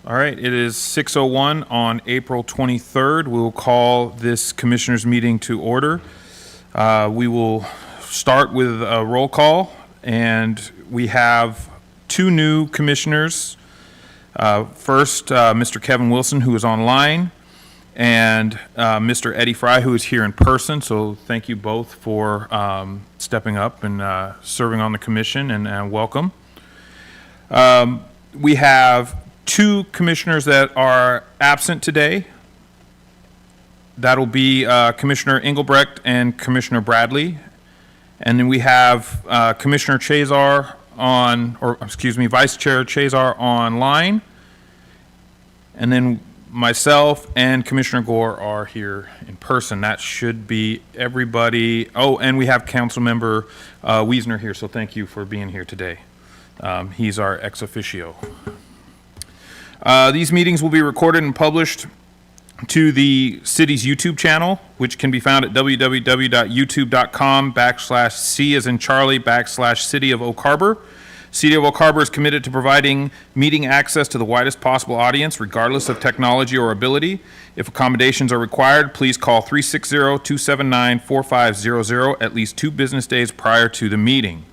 All right, it is 6:01 on April 23rd. We will call this commissioners' meeting to order. We will start with a roll call, and we have two new commissioners. First, Mr. Kevin Wilson, who is online, and Mr. Eddie Fry, who is here in person. So thank you both for stepping up and serving on the commission, and welcome. We have two commissioners that are absent today. That'll be Commissioner Engelbrecht and Commissioner Bradley. And then we have Commissioner Chazar Vice Chair Chazar online. And then myself and Commissioner Gore are here in person. That should be everybody. Oh, and we have Councilmember Wiesner here, so thank you for being here today. He's our ex officio. These meetings will be recorded and published to the city's YouTube channel, which can be found at www.youtube.com/C as in Charlie /City of Oak Harbor. City of Oak Harbor is committed to providing meeting access to the widest possible audience, regardless of technology or ability. If accommodations are required, please call 360-279-4500 at least 2 business days prior to the meeting.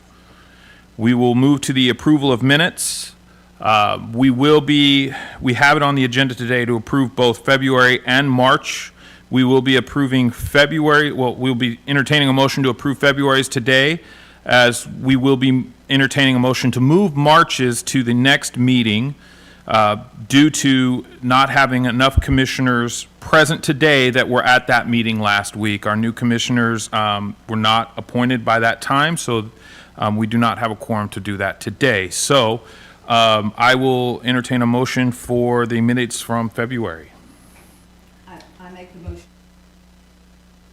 We will move to the approval of minutes. We have it on the agenda today to approve both February and March. We will be approving February, we'll be entertaining a motion to approve February's today, as we will be entertaining a motion to move March's to the next meeting due to not having enough commissioners present today that were at that meeting last week. Our new commissioners were not appointed by that time, so we do not have a quorum to do that today. So I will entertain a motion for the minutes from February. I make the motion.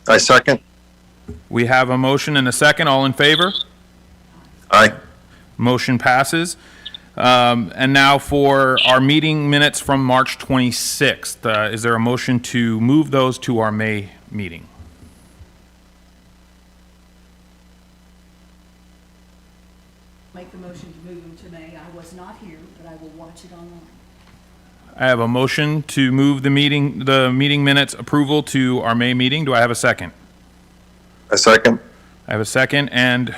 I second. We have a motion and a second. All in favor? Aye. Motion passes. And now for our meeting minutes from March 26th. Is there a motion to move those to our May meeting? Make the motion to move them to May. I was not here, but I will watch it online. I have a motion to move the meeting minutes approval to our May meeting. Do I have a second? I second. I have a second, and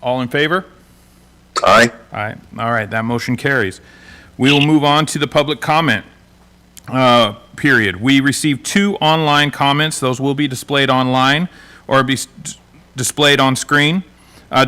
all in favor? Aye. Aye. All right, that motion carries. We will move on to the public comment period. We received 2 online comments. Those will be displayed online or be displayed on screen.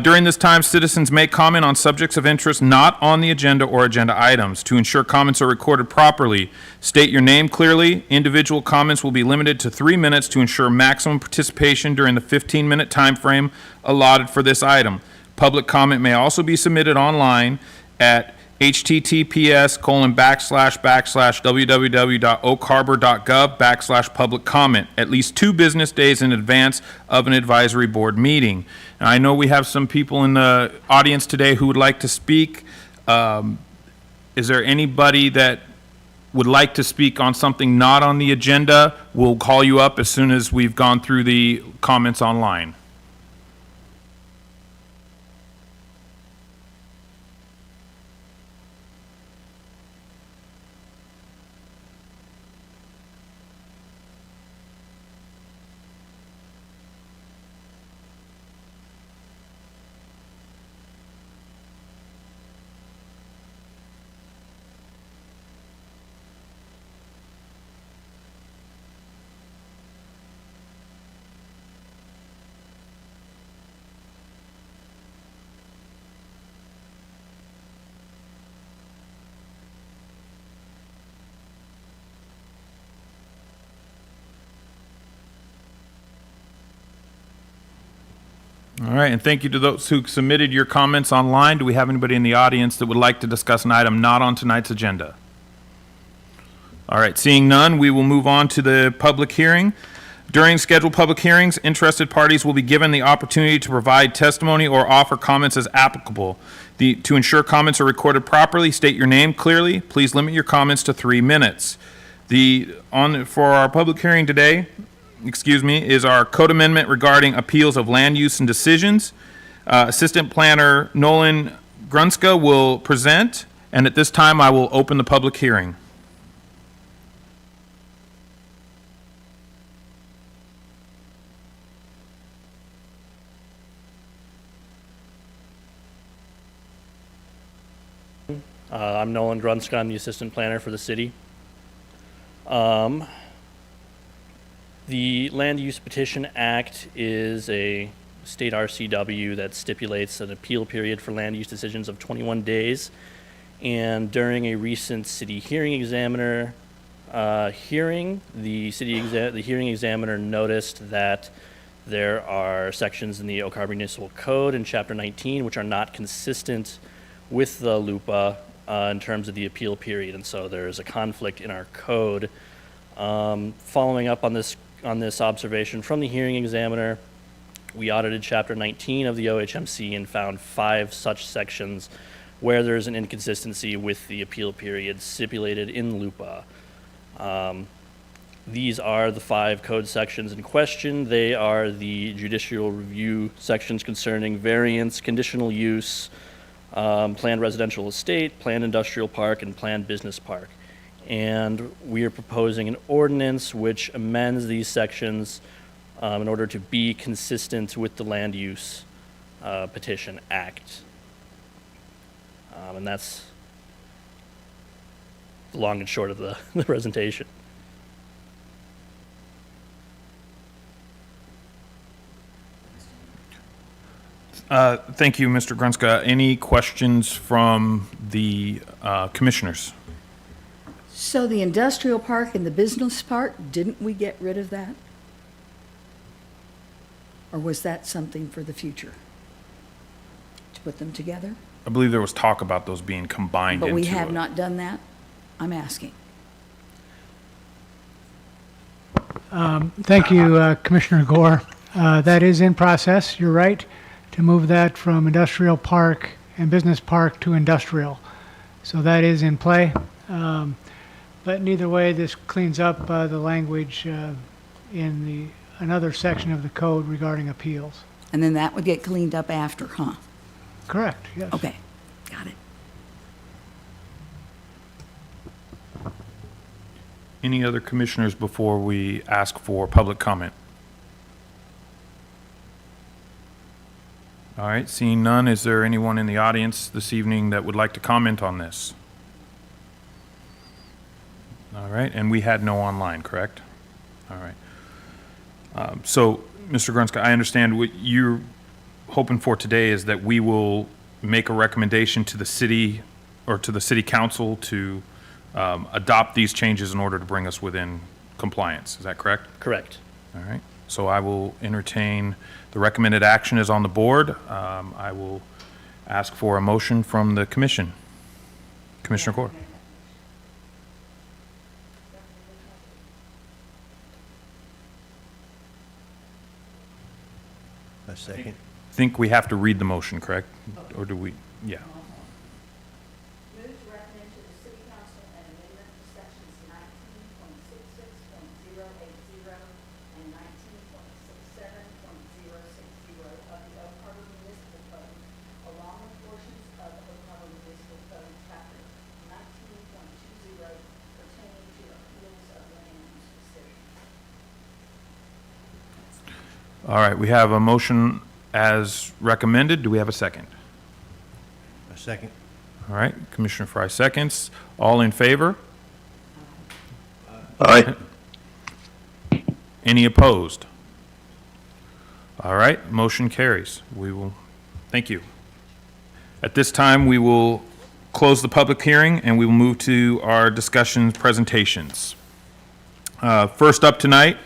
During this time, citizens may comment on subjects of interest not on the agenda or agenda items. To ensure comments are recorded properly, state your name clearly. Individual comments will be limited to 3 minutes to ensure maximum participation during the 15-minute time frame allotted for this item. Public comment may also be submitted online at https://www.oakharbor.gov/public comment at least 2 business days in advance of an advisory board meeting. Now, I know we have some people in the audience today who would like to speak. Is there anybody that would like to speak on something not on the agenda? We'll call you up as soon as we've gone through the comments online. All right, and thank you to those who submitted your comments online. Do we have anybody in the audience that would like to discuss an item not on tonight's agenda? All right, seeing none, we will move on to the public hearing. During scheduled public hearings, interested parties will be given the opportunity to provide testimony or offer comments as applicable. To ensure comments are recorded properly, state your name clearly. Please limit your comments to 3 minutes. For our public hearing today, is our code amendment regarding appeals of land use and decisions. Assistant Planner Nolan Grunska will present, and at this time I will open the public hearing. I'm Nolan Grunska. I'm the assistant planner for the city. The Land Use Petition Act is a state RCW that stipulates an appeal period for land use decisions of 21 days. And during a recent city hearing examiner hearing, the hearing examiner noticed that there are sections in the Oak Harbor Municipal Code in Chapter 19 which are not consistent with the LUPA in terms of the appeal period, and so there's a conflict in our code. Following up on this observation from the hearing examiner, we audited Chapter 19 of the OHMC and found 5 such sections where there's an inconsistency with the appeal period stipulated in LUPA. These are the 5 code sections in question. They are the judicial review sections concerning variance, conditional use, planned residential estate, planned industrial park, and planned business park. And we are proposing an ordinance which amends these sections in order to be consistent with the Land Use Petition Act. And that's the long and short of the presentation. Thank you, Mr. Grunska. Any questions from the commissioners? So the industrial park and the business park, didn't we get rid of that? Or was that something for the future? To put them together? I believe there was talk about those being combined into But we have a- not done that? I'm asking. Thank you, Commissioner Gore. That is in process, you're right, to move that from industrial park and business park to industrial. So that is in play. But neither way, this cleans up the language in another section of the code regarding appeals. And then that would get cleaned up after, huh? Correct, yes. Okay, got it. Any other commissioners before we ask for public comment? All right, seeing none, is there anyone in the audience this evening that would like to comment on this? All right, and we had no online, correct? All right. So, Mr. Grunska, I understand what you're hoping for today is that we will make a recommendation to the city or to the city council to adopt these changes in order to bring us within compliance. Is that correct? Correct. All right. So I will entertain, the recommended action is on the board. I will ask for a motion from the commission. Commissioner Gore. A second. I think we have to read the motion, correct? Or do we? Yeah. Move to recommend to the city council an amendment to sections 19.66.080 and 19.67.060 of the Oak Harbor Municipal Code, along with portions of the Oak Harbor Municipal Code, chapter 19.20 pertaining to appeals of land use decisions. All right, we have a motion as recommended. Do we have a second? A second. All right, Commissioner Fry seconds. All in favor? Aye. Any opposed? All right, motion carries. We will, thank you. At this time, we will close the public hearing and we will move to our discussion presentations. First up tonight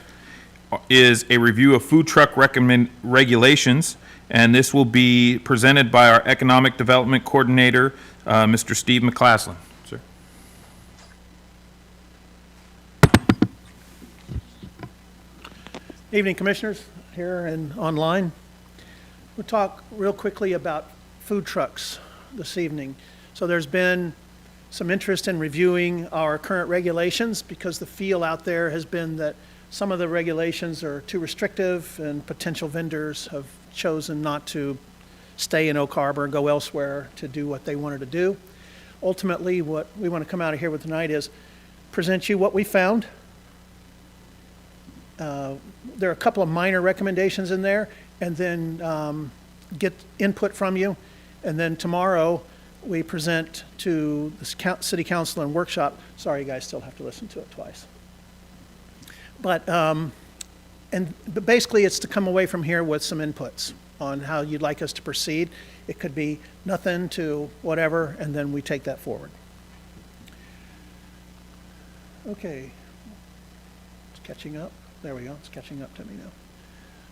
is a review of food truck regulations, and this will be presented by our Economic Development Coordinator, Mr. Steve McClaslin. Sir. Evening, Commissioners, here and online. We'll talk real quickly about food trucks this evening. So there's been some interest in reviewing our current regulations because the feel out there has been that some of the regulations are too restrictive and potential vendors have chosen not to stay in Oak Harbor and go elsewhere to do what they wanted to do. Ultimately, what we want to come out of here with tonight is present you what we found. There are a couple of minor recommendations in there, and then get input from you. And then tomorrow, we present to the city council and workshop. Sorry, you guys still have to listen to it twice. But basically, it's to come away from here with some inputs on how you'd like us to proceed. It could be nothing to whatever, and then we take that forward. Okay. It's catching up. There we go. It's catching up to me now.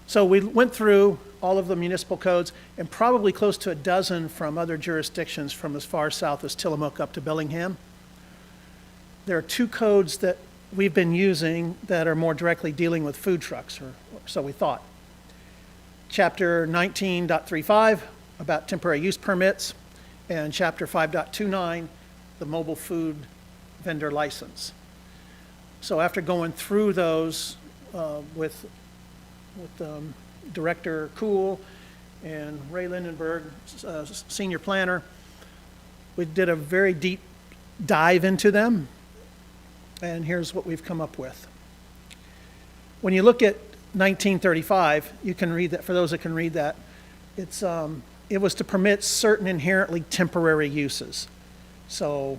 So we went through all of the municipal codes and probably close to a dozen from other jurisdictions from as far south as Tillamook up to Bellingham. There are two codes that we've been using that are more directly dealing with food trucks, or so we thought. Chapter 19.35 about temporary use permits, and Chapter 5.29, the mobile food vendor license. So after going through those with Director Kuhl and Ray Lindenberg, senior planner, we did a very deep dive into them, and here's what we've come up with. When you look at 1935, you can read that, for those that can read that, it was to permit certain inherently temporary uses. So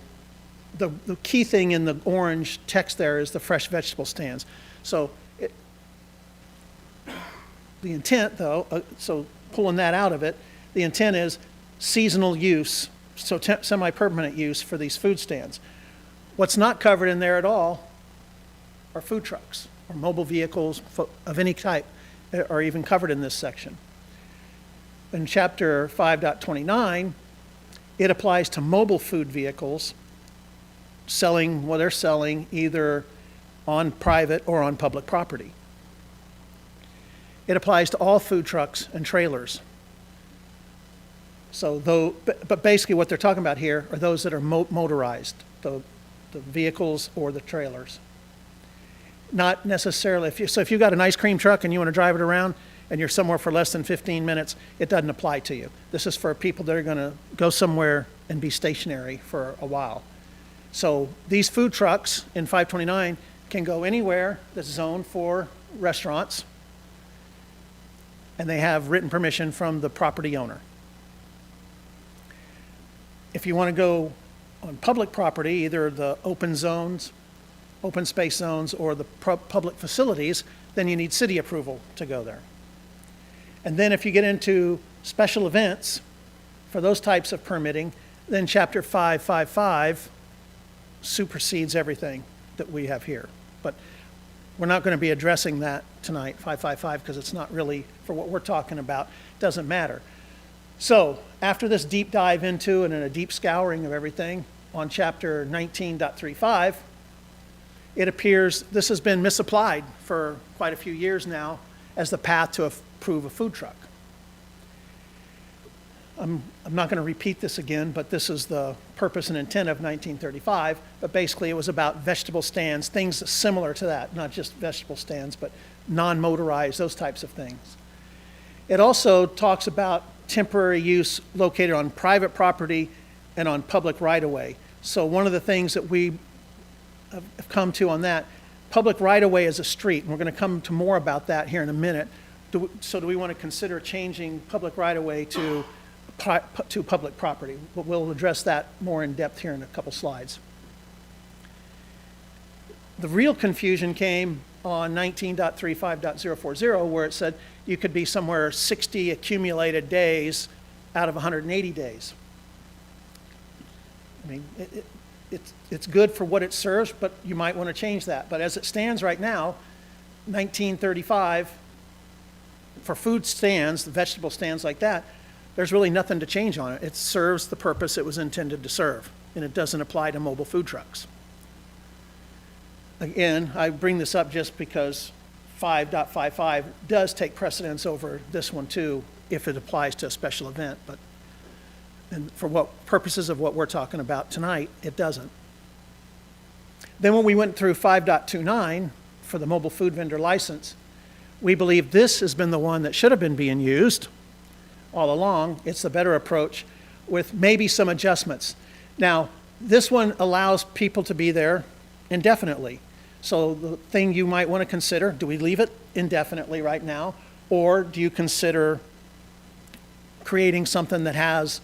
the key thing in the orange text there is the fresh vegetable stands. So the intent, though, so pulling that out of it, the intent is seasonal use, so semi-permanent use for these food stands. What's not covered in there at all are food trucks or mobile vehicles of any type are even covered in this section. In Chapter 5.29, it applies to mobile food vehicles selling what they're selling either on private or on public property. It applies to all food trucks and trailers. So but basically what they're talking about here are those that are motorized, the vehicles or the trailers. Not necessarily, if you've got an ice cream truck and you want to drive it around and you're somewhere for less than 15 minutes, it doesn't apply to you. This is for people that are going to go somewhere and be stationary for a while. So these food trucks in 529 can go anywhere that's zoned for restaurants, and they have written permission from the property owner. If you want to go on public property, either the open zones, open space zones, or the public facilities, then you need city approval to go there. And then if you get into special events for those types of permitting, then Chapter 555 supersedes everything that we have here. But we're not going to be addressing that tonight, 555, because it's not really, for what we're talking about, doesn't matter. So after this deep dive into and a deep scouring of everything on Chapter 19.35, it appears this has been misapplied for quite a few years now as the path to approve a food truck. I'm not going to repeat this again, but this is the purpose and intent of 1935. But basically, it was about vegetable stands, things similar to that, not just vegetable stands, but non-motorized, those types of things. It also talks about temporary use located on private property and on public right-of-way. So one of the things that we have come to on that, public right-of-way is a street, and we're going to come to more about that here in a minute. So do we want to consider changing public right-of-way to public property? We'll address that more in depth here in a couple slides. The real confusion came on 19.35.040, where it said you could be somewhere 60 accumulated days out of 180 days. I mean, it's good for what it serves, but you might want to change that. But as it stands right now, 1935, for food stands, the vegetable stands like that, there's really nothing to change on it. It serves the purpose it was intended to serve, and it doesn't apply to mobile food trucks. Again, I bring this up just because 5.55 does take precedence over this one too, if it applies to a special event, but and for what purposes of what we're talking about tonight, it doesn't. Then when we went through 5.29 for the mobile food vendor license, we believe this has been the one that should have been being used all along. It's the better approach with maybe some adjustments. Now, this one allows people to be there indefinitely. So the thing you might want to consider, do we leave it indefinitely right now? Or do you consider creating something that has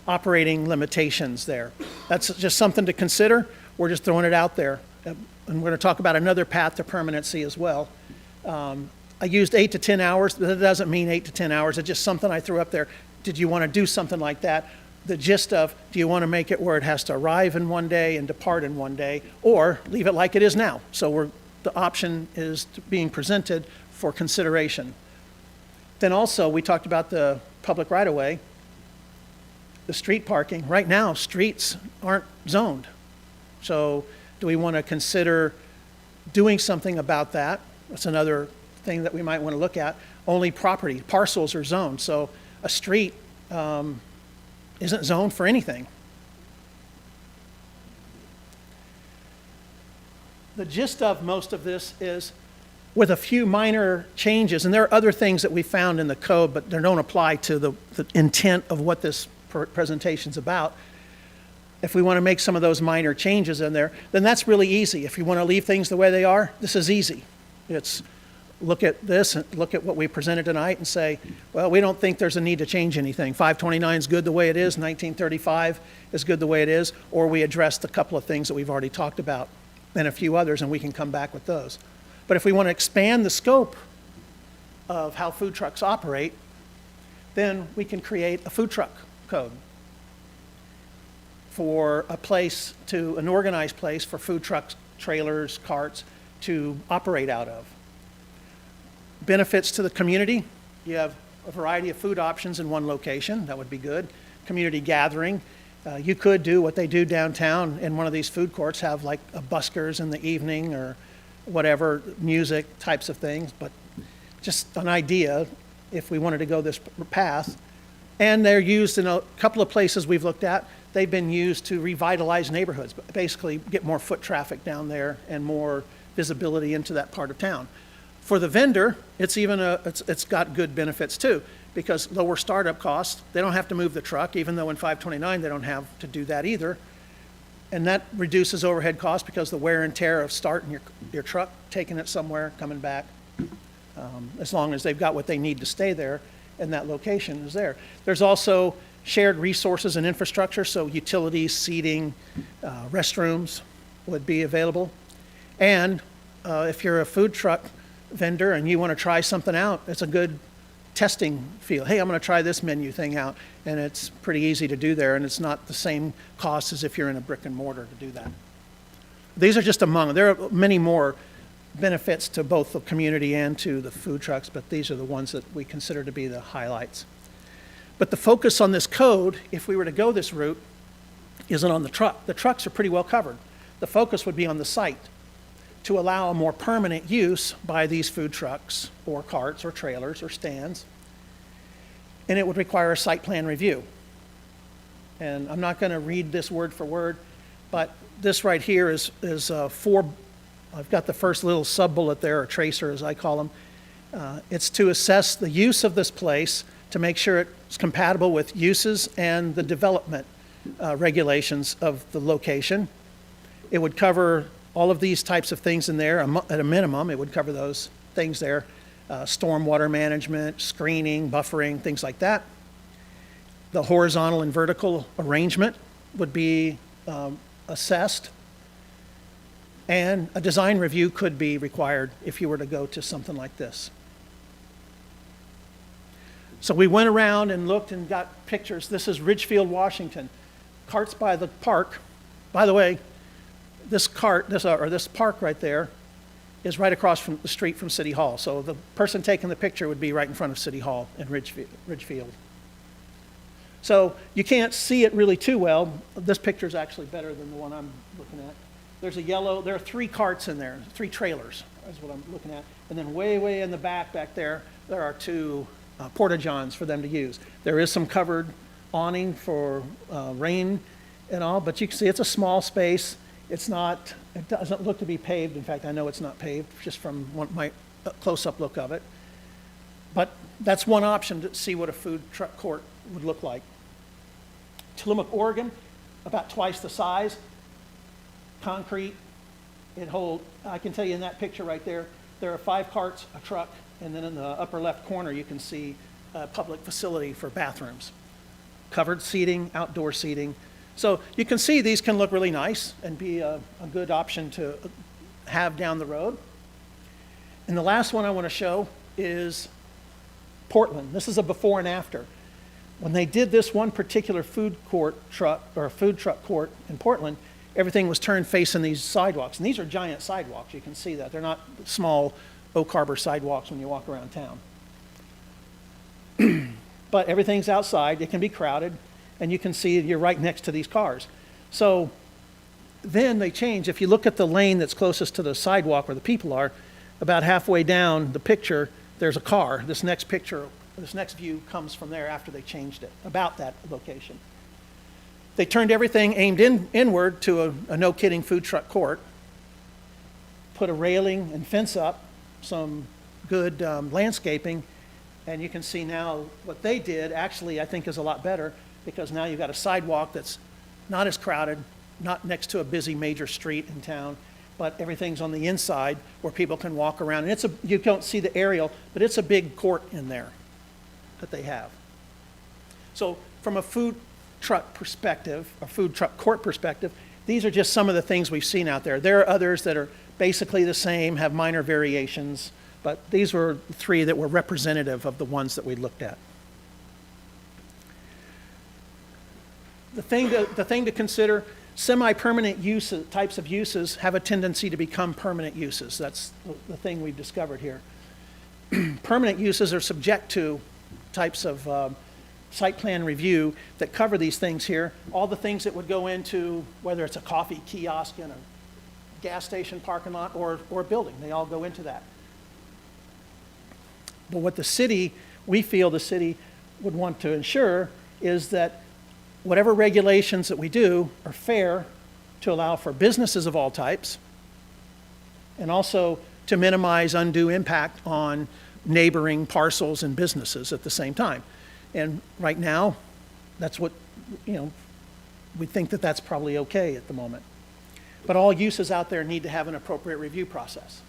operating limitations there. That's just something to consider. We're just throwing it out there. And we're going to talk about another path to permanency as well. I used 8 to 10 hours. That doesn't mean 8 to 10 hours. It's just something I threw up there. Did you want to do something like that? The gist of, do you want to make it where it has to arrive in one day and depart in one day, or leave it like it is now? So the option is being presented for consideration. Then also, we talked about the public right-of-way, the street parking. Right now, streets aren't zoned. So do we want to consider doing something about that? That's another thing that we might want to look at. Only property, parcels are zoned. So a street isn't zoned for anything. The gist of most of this is, with a few minor changes, and there are other things that we found in the code, but they don't apply to the intent of what this presentation's about. If we want to make some of those minor changes in there, then that's really easy. If you want to leave things the way they are, this is easy. It's look at this and look at what we presented tonight and say, well, we don't think there's a need to change anything. 529 is good the way it is, 1935 is good the way it is, or we addressed a couple of things that we've already talked about and a few others, and we can come back with those. But if we want to expand the scope of how food trucks operate, then we can create a food truck code for an organized place for food trucks, trailers, carts to operate out of. Benefits to the community, you have a variety of food options in one location, that would be good. Community gathering, you could do what they do downtown in one of these food courts, have like a buskers in the evening or whatever, music types of things, but just an idea if we wanted to go this path. And they're used in a couple of places we've looked at. They've been used to revitalize neighborhoods, but basically get more foot traffic down there and more visibility into that part of town. For the vendor, it's got good benefits too, because lower startup costs. They don't have to move the truck, even though in 529 they don't have to do that either. And that reduces overhead costs because the wear and tear of starting your truck, taking it somewhere, coming back, as long as they've got what they need to stay there and that location is there. There's also shared resources and infrastructure, so utilities, seating, restrooms would be available. And if you're a food truck vendor and you want to try something out, it's a good testing field. Hey, I'm going to try this menu thing out, and it's pretty easy to do there, and it's not the same cost as if you're in a brick and mortar to do that. These are just among them. There are many more benefits to both the community and to the food trucks, but these are the ones that we consider to be the highlights. But the focus on this code, if we were to go this route, isn't on the truck. The trucks are pretty well covered. The focus would be on the site to allow a more permanent use by these food trucks or carts or trailers or stands. And it would require a site plan review. And I'm not going to read this word for word, but this right here is I've got the first little sub-bullet there, or tracer as I call them. It's to assess the use of this place to make sure it's compatible with uses and the development regulations of the location. It would cover all of these types of things in there. At a minimum, it would cover those things there. Stormwater management, screening, buffering, things like that. The horizontal and vertical arrangement would be assessed. And a design review could be required if you were to go to something like this. So we went around and looked and got pictures. This is Ridgefield, Washington. Carts by the park. By the way, this park right there is right across from the street from City Hall. So the person taking the picture would be right in front of City Hall in Ridgefield. So you can't see it really too well. This picture is actually better than the one I'm looking at. There are 3 carts in there, 3 trailers is what I'm looking at. And then way in the back there are 2 porta-johns for them to use. There is some covered awning for rain and all, but you can see it's a small space. It doesn't look to be paved. In fact, I know it's not paved just from my close-up look of it. But that's one option to see what a food truck court would look like. Tillamook, Oregon, about twice the size. Concrete. I can tell you in that picture right there are 5 carts, a truck, and then in the upper left corner you can see a public facility for bathrooms. covered seating, outdoor seating. So you can see these can look really nice and be a good option to have down the road. And the last one I want to show is Portland. This is a before and after. When they did this one particular food truck court in Portland, everything was turned facing these sidewalks. And these are giant sidewalks. You can see that. They're not small Oak Harbor sidewalks when you walk around town. But everything's outside. It can be crowded. And you can see you're right next to these cars. So then they change. If you look at the lane that's closest to the sidewalk where the people are, about halfway down the picture, there's a car. This next view comes from there after they changed it, about that location. They turned everything aimed inward to a no-kidding food truck court, put a railing and fence up, some good landscaping, and you can see now what they did actually I think is a lot better, because now you've got a sidewalk that's not as crowded, not next to a busy major street in town, but everything's on the inside where people can walk around. And you don't see the aerial, but it's a big court in there that they have. So from a food truck perspective, a food truck court perspective, these are just some of the things we've seen out there. There are others that are basically the same, have minor variations, but these were three that were representative of the ones that we looked at. The thing to consider, semi-permanent types of uses have a tendency to become permanent uses. That's the thing we've discovered here. Permanent uses are subject to types of site plan review that cover these things here. All the things that would go into, whether it's a coffee kiosk in a gas station parking lot or a building, they all go into that. But what we feel the city would want to ensure is that whatever regulations that we do are fair to allow for businesses of all types, and also to minimize undue impact on neighboring parcels and businesses at the same time. And right now, that's what, we think that that's probably okay at the moment. But all uses out there need to have an appropriate review process.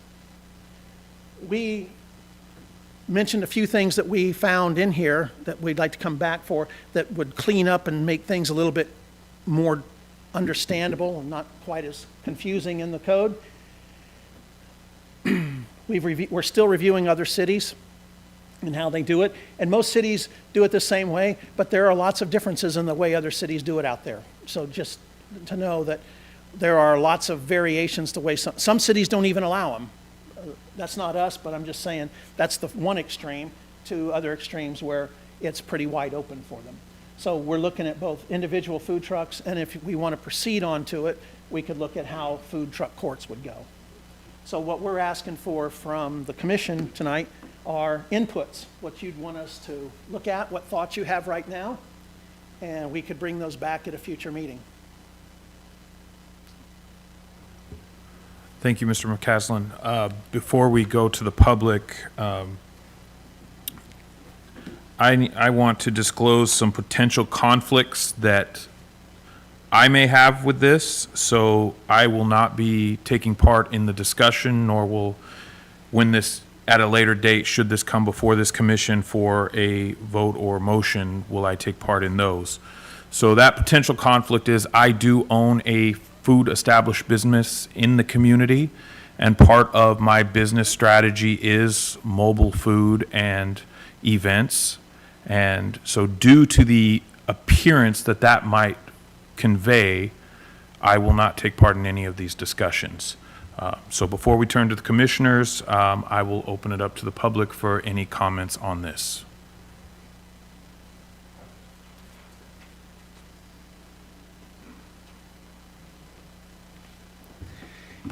We mentioned a few things that we found in here that we'd like to come back for that would clean up and make things a little bit more understandable and not quite as confusing in the code. We're still reviewing other cities and how they do it. And most cities do it the same way, but there are lots of differences in the way other cities do it out there. So just to know that there are lots of variations the way some cities don't even allow them. That's not us, but I'm just saying that's the one extreme to other extremes where it's pretty wide open for them. So we're looking at both individual food trucks, and if we want to proceed onto it, we could look at how food truck courts would go. So what we're asking for from the commission tonight are inputs, what you'd want us to look at, what thoughts you have right now, and we could bring those back at a future meeting. Thank you, Mr. McCaslin. Before we go to the public, I want to disclose some potential conflicts that I may have with this, so I will not be taking part in the discussion, nor will, when this, at a later date, should this come before this commission for a vote or motion, will I take part in those. So that potential conflict is I do own a food established business in the community, and part of my business strategy is mobile food and events. And so due to the appearance that might convey, I will not take part in any of these discussions. So before we turn to the commissioners, I will open it up to the public for any comments on this.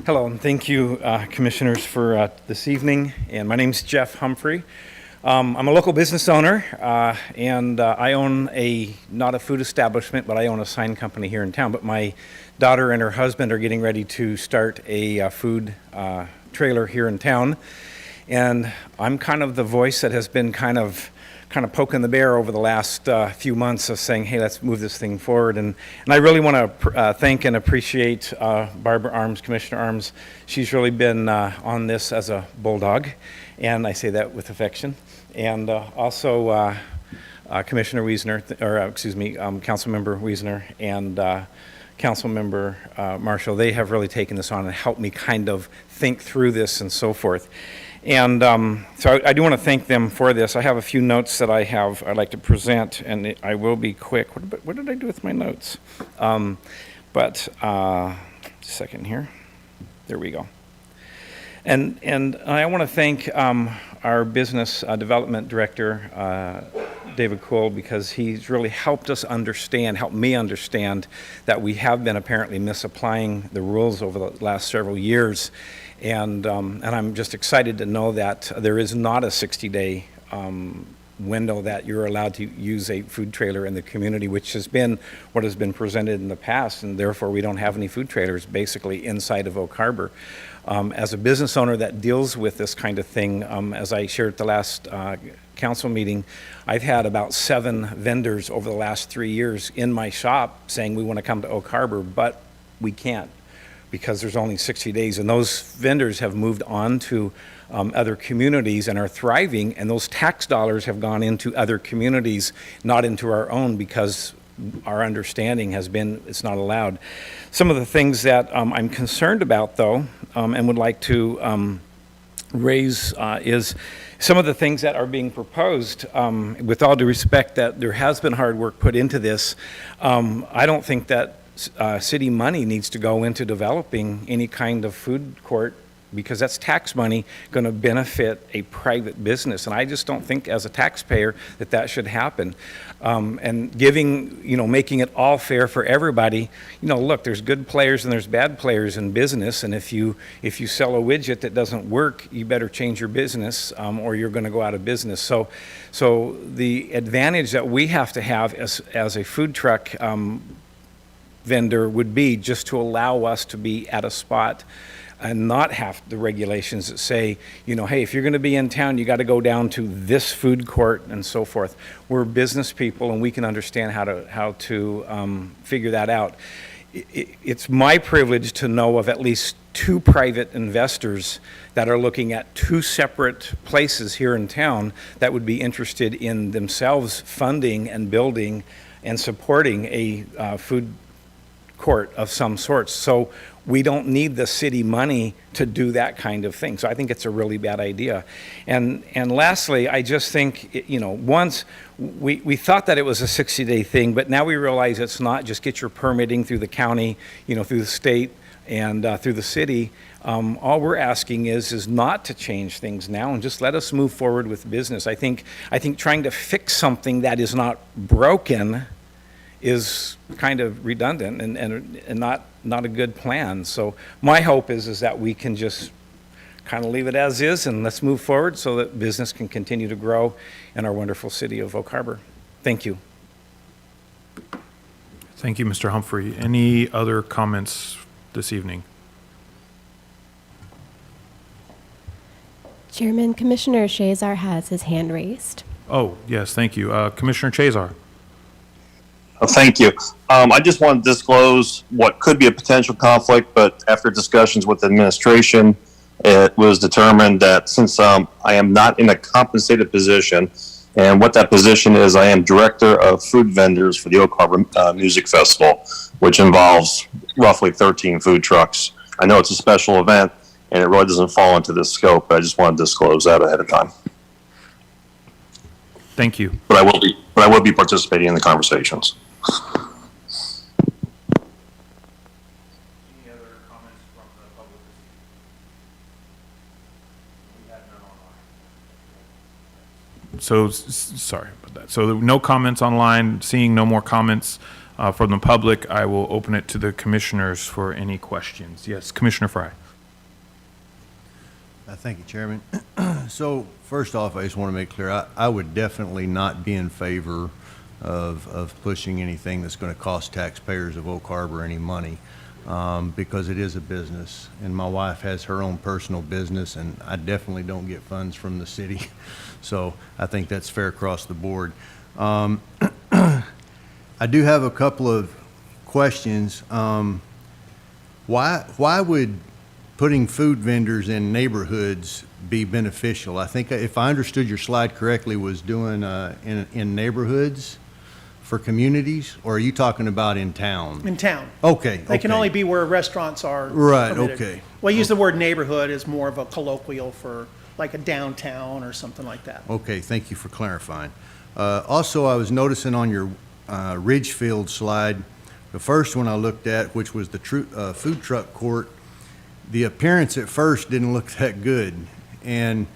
Hello, and thank you, Commissioners, for this evening. And my name's Jeff Humphrey. I'm a local business owner, and I own not a food establishment, but I own a sign company here in town. But my daughter and her husband are getting ready to start a food trailer here in town. And I'm kind of the voice that has been kind of poking the bear over the last few months of saying, hey, let's move this thing forward. And I really want to thank and appreciate Barbara Arms, Commissioner Arms. She's really been on this as a bulldog, and I say that with affection. And also Commissioner Wiesner, Councilmember Wiesner and Councilmember Marshall. They have really taken this on and helped me kind of think through this and so forth. And so I do want to thank them for this. I have a few notes that I'd like to present, and I will be quick. What did I do with my notes? Just a second here. There we go. And I want to thank our business development director, David Cole, because he's really helped me understand that we have been apparently misapplying the rules over the last several years. And I'm just excited to know that there is not a 60-day window that you're allowed to use a food trailer in the community, which has been what has been presented in the past, and therefore we don't have any food trailers basically inside of Oak Harbor. As a business owner that deals with this kind of thing, as I shared at the last council meeting, I've had about 7 vendors over the last 3 years in my shop saying we want to come to Oak Harbor, but we can't because there's only 60 days. And those vendors have moved on to other communities and are thriving, and those tax dollars have gone into other communities, not into our own, because our understanding has been it's not allowed. Some of the things that I'm concerned about, though, and would like to raise is some of the things that are being proposed. With all due respect that there has been hard work put into this, I don't think that city money needs to go into developing any kind of food court, because that's tax money going to benefit a private business. And I just don't think as a taxpayer that should happen. And making it all fair for everybody, look, there's good players and there's bad players in business. And if you sell a widget that doesn't work, you better change your business or you're going to go out of business. So the advantage that we have to have as a food truck vendor would be just to allow us to be at a spot and not have the regulations that say, hey, if you're going to be in town, you got to go down to this food court and so forth. We're business people and we can understand how to figure that out. It's my privilege to know of at least 2 private investors that are looking at 2 separate places here in town that would be interested in themselves funding and building and supporting a food court of some sort. So we don't need the city money to do that kind of thing. So I think it's a really bad idea. And lastly, I just think, once we thought that it was a 60-day thing, but now we realize it's not. Just get your permitting through the county, through the state and through the city. All we're asking is not to change things now and just let us move forward with business. I think trying to fix something that is not broken is kind of redundant and not a good plan. So my hope is that we can just kind of leave it as is and let's move forward so that business can continue to grow in our wonderful city of Oak Harbor. Thank you. Thank you, Mr. Humphrey. Any other comments this evening? Chairman, Commissioner Shazar has his hand raised. Oh, yes, thank you. Commissioner Chazar. Thank you. I just want to disclose what could be a potential conflict, but after discussions with the administration, it was determined that since I am not in a compensated position, and what that position is, I am director of food vendors for the Oak Harbor Music Festival, which involves roughly 13 food trucks. I know it's a special event, and it really doesn't fall into this scope, but I just want to disclose that ahead of time. Thank you. But I will be participating in the conversations. Any other comments from the public? We had none online. So, sorry about that. So no comments online. Seeing no more comments from the public, I will open it to the commissioners for any questions. Yes, Commissioner Fry. Thank you, Chairman. So first off, I just want to make clear, I would definitely not be in favor of pushing anything that's going to cost taxpayers of Oak Harbor any money, because it is a business, and my wife has her own personal business, and I definitely don't get funds from the city. So I think that's fair across the board. I do have a couple of questions. Why would putting food vendors in neighborhoods be beneficial? I think if I understood your slide correctly, was doing in neighborhoods for communities, or are you talking about in town? In town. Okay. They can okay. only be where restaurants are Right, permitted. okay. Well, I use the word neighborhood as more of a colloquial for like a downtown or something like that. Okay, thank you for clarifying. Also, I was noticing on your Ridgefield slide, the first one I looked at, which was the food truck court, the appearance at first didn't look that good, and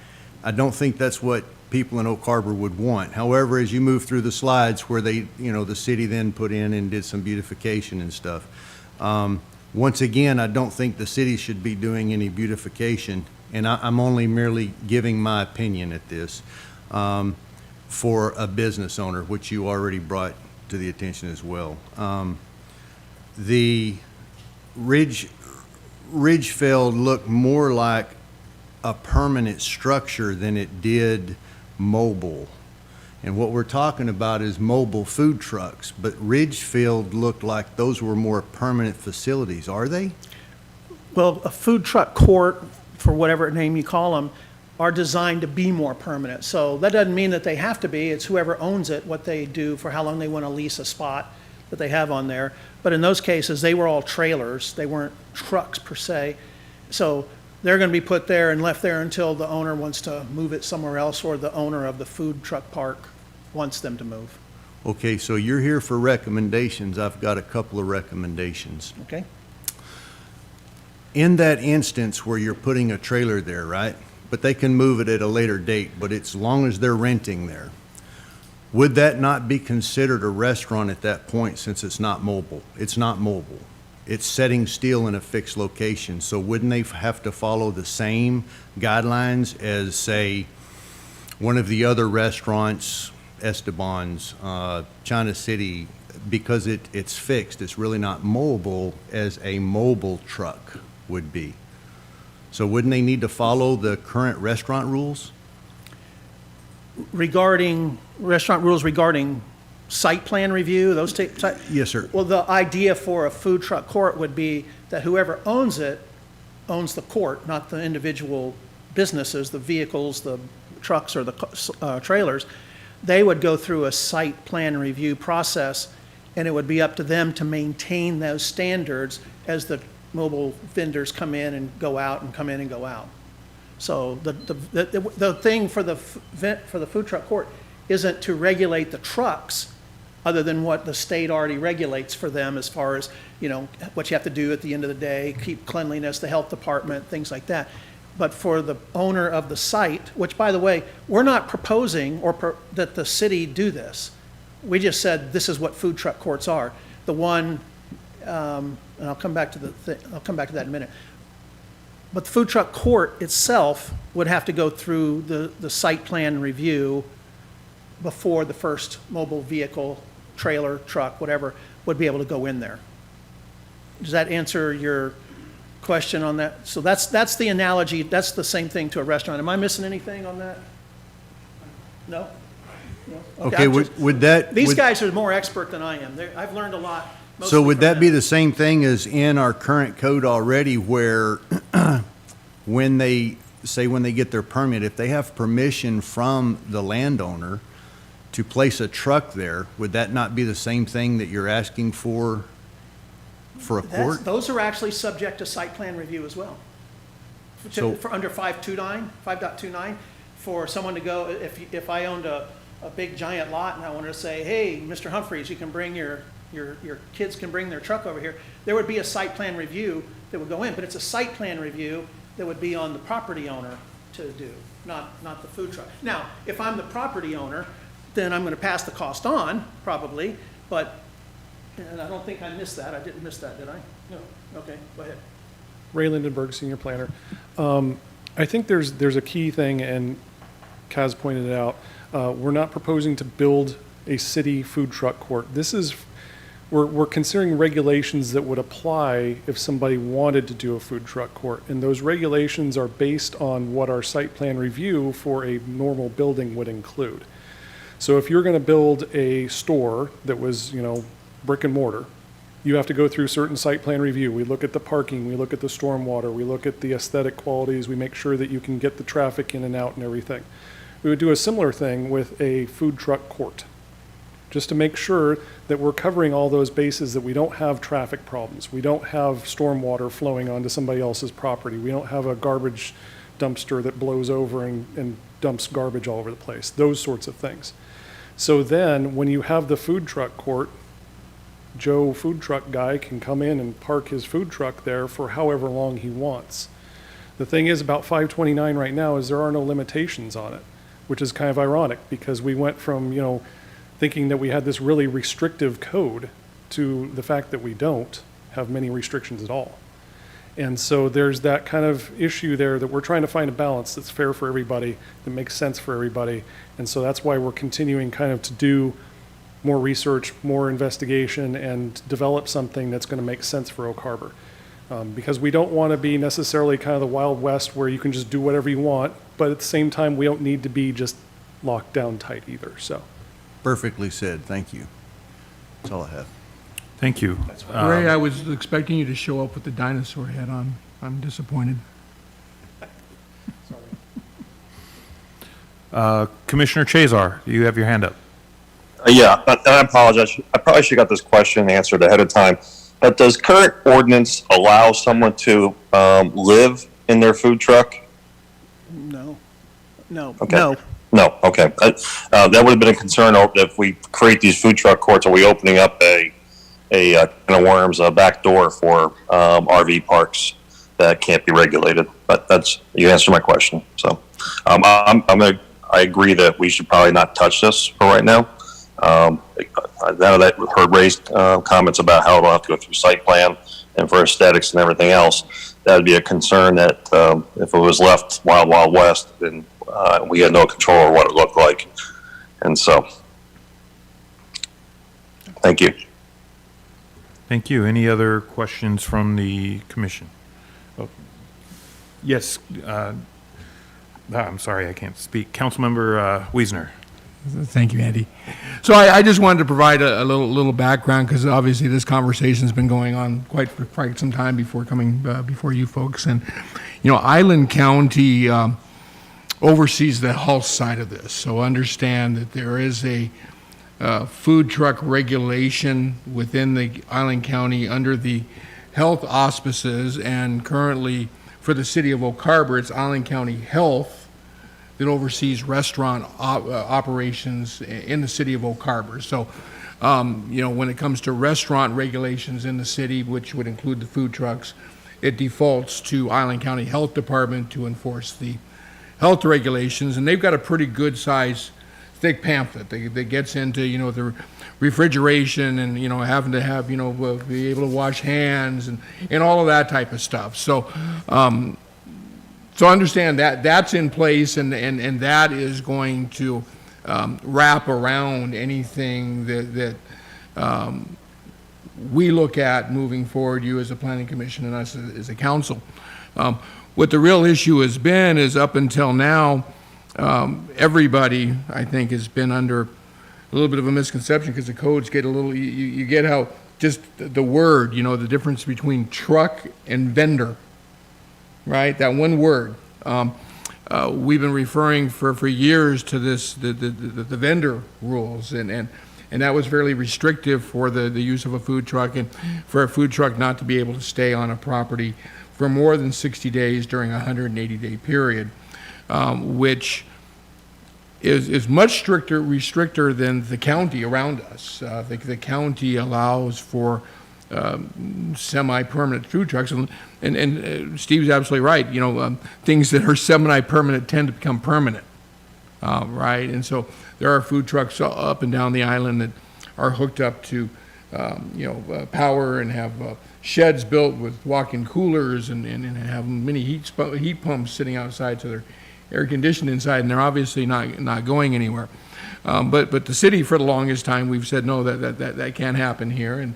I don't think that's what people in Oak Harbor would want. However, as you move through the slides where they, the city then put in and did some beautification and stuff, once again, I don't think the city should be doing any beautification, and I'm only merely giving my opinion at this, for a business owner, which you already brought to the attention as well. The Ridgefield looked more like a permanent structure than it did mobile. And what we're talking about is mobile food trucks, but Ridgefield looked like those were more permanent facilities. Are they? Well, a food truck court, for whatever name you call them, are designed to be more permanent. So that doesn't mean that they have to be. It's whoever owns it, what they do, for how long they want to lease a spot that they have on there. But in those cases, they were all trailers. They weren't trucks per se. So they're going to be put there and left there until the owner wants to move it somewhere else, or the owner of the food truck park wants them to move. Okay, so you're here for recommendations. I've got a couple of recommendations. Okay? In that instance where you're putting a trailer there, right? But they can move it at a later date, but it's long as they're renting there. Would that not be considered a restaurant at that point, since it's not mobile? It's not mobile. It's setting still in a fixed location. So wouldn't they have to follow the same guidelines as, say, one of the other restaurants, Esteban's, China City, because it's fixed, it's really not mobile as a mobile truck would be? So wouldn't they need to follow the current restaurant rules? Regarding restaurant rules regarding site plan review, those type. Yes, sir. Well, the idea for a food truck court would be that whoever owns it owns the court, not the individual businesses, the vehicles, the trucks, or the trailers. They would go through a site plan review process, and it would be up to them to maintain those standards as the mobile vendors come in and go out and come in and go out. So the thing for the food truck court isn't to regulate the trucks, other than what the state already regulates for them, as far as, what you have to do at the end of the day, keep cleanliness, the health department, things like that. But for the owner of the site, which, by the way, we're not proposing that the city do this. We just said this is what food truck courts are. The one, and I'll come back to that in a minute. But the food truck court itself would have to go through the site plan review before the first mobile vehicle, trailer, truck, whatever, would be able to go in there. Does that answer your question on that? So that's the analogy. That's the same thing to a restaurant. Am I missing anything on that? No? No? Okay, would that... These would- guys are more expert than I am. I've learned a lot. So mostly would from that them. be the same thing as in our current code already, where when they get their permit, if they have permission from the landowner to place a truck there, would that not be the same thing that you're asking for a court? Those are actually subject to site plan review as well. So- For under 5.29, for someone to go, if I owned a big giant lot and I wanted to say, hey, Mr. Humphreys, you can bring your kids can bring their truck over here, there would be a site plan review that would go in, but it's a site plan review that would be on the property owner to do, not the food truck. Now, if I'm the property owner, then I'm going to pass the cost on, probably, but, and I don't think I missed that. I didn't miss that, did I? No. Okay, go ahead. Ray Lindenberg, Senior Planner. I think there's a key thing, and Kaz pointed it out. We're not proposing to build a city food truck court. We're considering regulations that would apply if somebody wanted to do a food truck court. And those regulations are based on what our site plan review for a normal building would include. So if you're going to build a store that was, brick and mortar, you have to go through certain site plan review. We look at the parking, we look at the stormwater, we look at the aesthetic qualities, we make sure that you can get the traffic in and out and everything. We would do a similar thing with a food truck court, just to make sure that we're covering all those bases, that we don't have traffic problems. We don't have stormwater flowing onto somebody else's property. We don't have a garbage dumpster that blows over and dumps garbage all over the place, those sorts of things. So then, when you have the food truck court, Joe food truck guy can come in and park his food truck there for however long he wants. The thing is about 529 right now is there are no limitations on it, which is kind of ironic because we went from, thinking that we had this really restrictive code to the fact that we don't have many restrictions at all. And so there's that kind of issue there that we're trying to find a balance that's fair for everybody, that makes sense for everybody. And so that's why we're continuing kind of to do more research, more investigation, and develop something that's going to make sense for Oak Harbor. Because we don't want to be necessarily kind of the Wild West where you can just do whatever you want, but at the same time, we don't need to be just locked down tight either, so. Perfectly said. Thank you. That's all I have. Thank you. Ray, I was expecting you to show up with the dinosaur head on. I'm disappointed. Commissioner Chazar, you have your hand up. Yeah, I apologize. I probably should have got this question answered ahead of time. But does current ordinance allow someone to live in their food truck? No. No. Okay. No. No, okay. That would have been a concern if we create these food truck courts. Are we opening up a can of worms, a back door for RV parks that can't be regulated? But you answered my question. So I agree that we should probably not touch this for right now. Now that I heard Ray's comments about how it'll have to go through site plan and for aesthetics and everything else, that would be a concern that if it was left Wild Wild West, then we had no control over what it looked like. And so, thank you. Thank you. Any other questions from the commission? Oh, yes. I'm sorry, I can't speak. Councilmember Wiesner. Thank you, Andy. So I just wanted to provide a little background because obviously this conversation's been going on for quite some time before coming before you folks. And, Island County oversees the health side of this. So understand that there is a food truck regulation within the Island County under the health auspices, and currently for the city of Oak Harbor, it's Island County Health that oversees restaurant operations in the city of Oak Harbor. So, when it comes to restaurant regulations in the city, which would include the food trucks, it defaults to Island County Health Department to enforce the health regulations, and they've got a pretty good size, thick pamphlet that gets into, the refrigeration and, having to have, be able to wash hands and all of that type of stuff. So, so understand that that's in place, and that is going to wrap around anything that we look at moving forward, you as a planning commission and us as a council. What the real issue has been is up until now, everybody, I think, has been under a little bit of a misconception because the codes get a little, you get how just the word, the difference between truck and vendor. Right, that one word. We've been referring for years to this the vendor rules, and that was fairly restrictive for the use of a food truck, and for a food truck not to be able to stay on a property for more than 60 days during a 180-day period, which is much restricter than the county around us. The county allows for semi-permanent food trucks, and Steve's absolutely right. Things that are semi-permanent tend to become permanent, right? And so there are food trucks up and down the island that are hooked up to, power and have sheds built with walk-in coolers and have mini heat pumps sitting outside, so they're air conditioned inside, and they're obviously not going anywhere. But the city, for the longest time, we've said no, that can't happen here,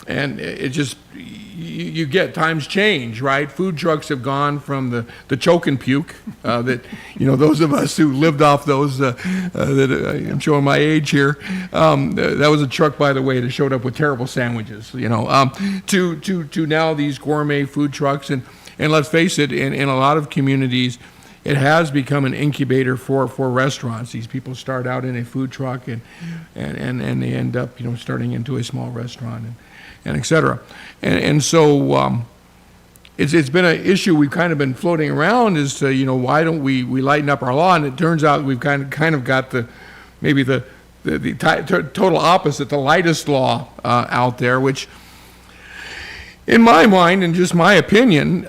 And it just, you get, times change, right? Food trucks have gone from the choke and puke, that, those of us who lived off those, I'm showing my age here. That was a truck, by the way, that showed up with terrible sandwiches, to now these gourmet food trucks. And let's face it, in a lot of communities, it has become an incubator for restaurants. These people start out in a food truck and they end up, starting into a small restaurant and et cetera. And so it's been an issue we've kind of been floating around as to, why don't we lighten up our law? And it turns out we've kind of got the total opposite, the lightest law out there, which in my mind and just my opinion,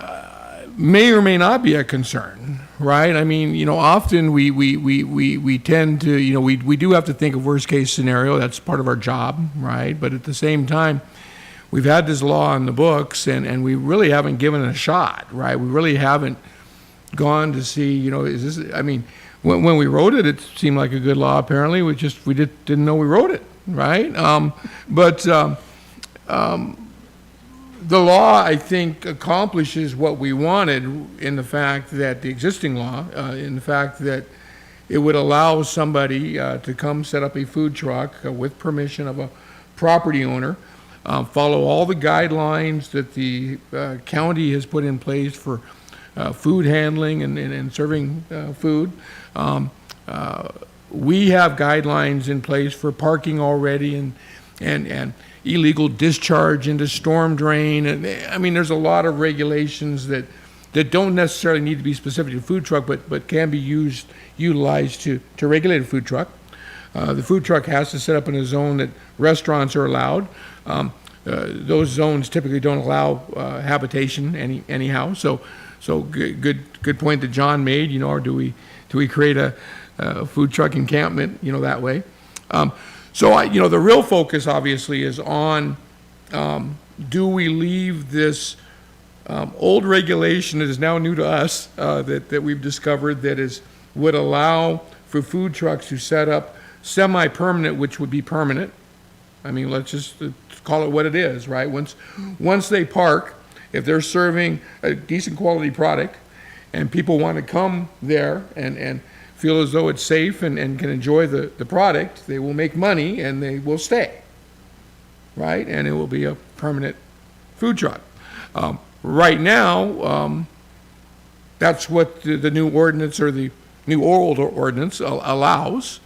may or may not be a concern, right? I mean, often we tend to, we do have to think of worst case scenario. That's part of our job, right? But at the same time, we've had this law on the books and we really haven't given it a shot, right? We really haven't gone to see, is this, I mean, when we wrote it, it seemed like a good law. Apparently, we didn't know we wrote it, right? The law, I think, accomplishes what we wanted in the fact that the existing law, in the fact that it would allow somebody to come set up a food truck with permission of a property owner, follow all the guidelines that the county has put in place for food handling and serving food. We have guidelines in place for parking already and illegal discharge into storm drain. And I mean, there's a lot of regulations that don't necessarily need to be specific to food truck, but can be utilized to regulate a food truck. The food truck has to set up in a zone that restaurants are allowed. Those zones typically don't allow habitation anyhow. So good point that John made. Or do we create a food truck encampment? That way. So the real focus obviously is on, do we leave this old regulation that is now new to us, that we've discovered that would allow for food trucks to set up semi-permanent, which would be permanent. I mean, let's just call it what it is, right? Once they park, if they're serving a decent quality product and people want to come there and feel as though it's safe and can enjoy the product, they will make money and they will stay, right? And it will be a permanent food truck. Right now, that's what the new ordinance or the new old ordinance allows.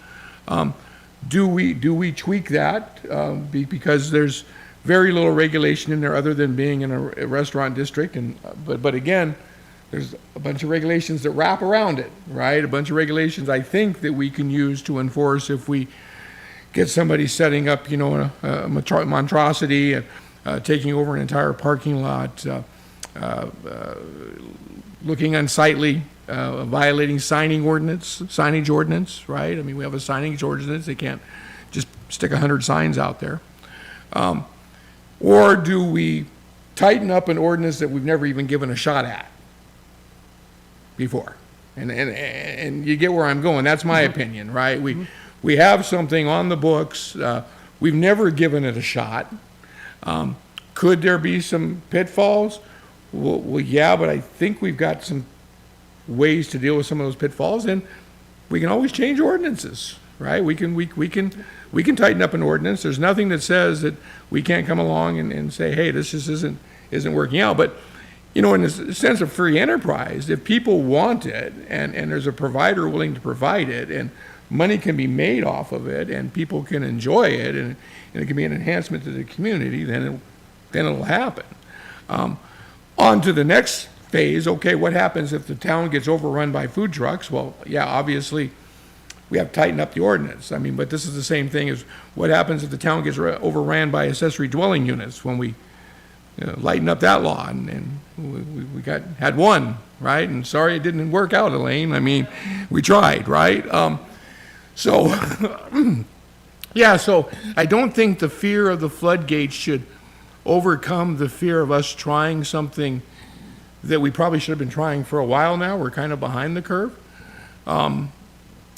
Do we tweak that? Because there's very little regulation in there other than being in a restaurant district. But again, there's a bunch of regulations that wrap around it, right? A bunch of regulations I think that we can use to enforce if we get somebody setting up, a monstrosity and taking over an entire parking lot, looking unsightly, violating signage ordinance, right? I mean, we have a signage ordinance. They can't just stick 100 signs out there. Or do we tighten up an ordinance that we've never even given a shot at before? And you get where I'm going. That's my opinion, right? We have something on the books. We've never given it a shot. Could there be some pitfalls? Well, yeah, but I think we've got some ways to deal with some of those pitfalls, and we can always change ordinances, right? We can tighten up an ordinance. There's nothing that says that we can't come along and say, hey, this just isn't working out. But in the sense of free enterprise, if people want it and there's a provider willing to provide it and money can be made off of it and people can enjoy it and it can be an enhancement to the community, then it'll happen. On to the next phase. Okay, what happens if the town gets overrun by food trucks? Well, yeah, obviously we have to tighten up the ordinance. I mean, but this is the same thing as what happens if the town gets overran by accessory dwelling units when we lighten up that law, and we had one, right? And sorry it didn't work out, Elaine. I mean, we tried, right? So I don't think the fear of the floodgates should overcome the fear of us trying something that we probably should have been trying for a while now. We're kind of behind the curve.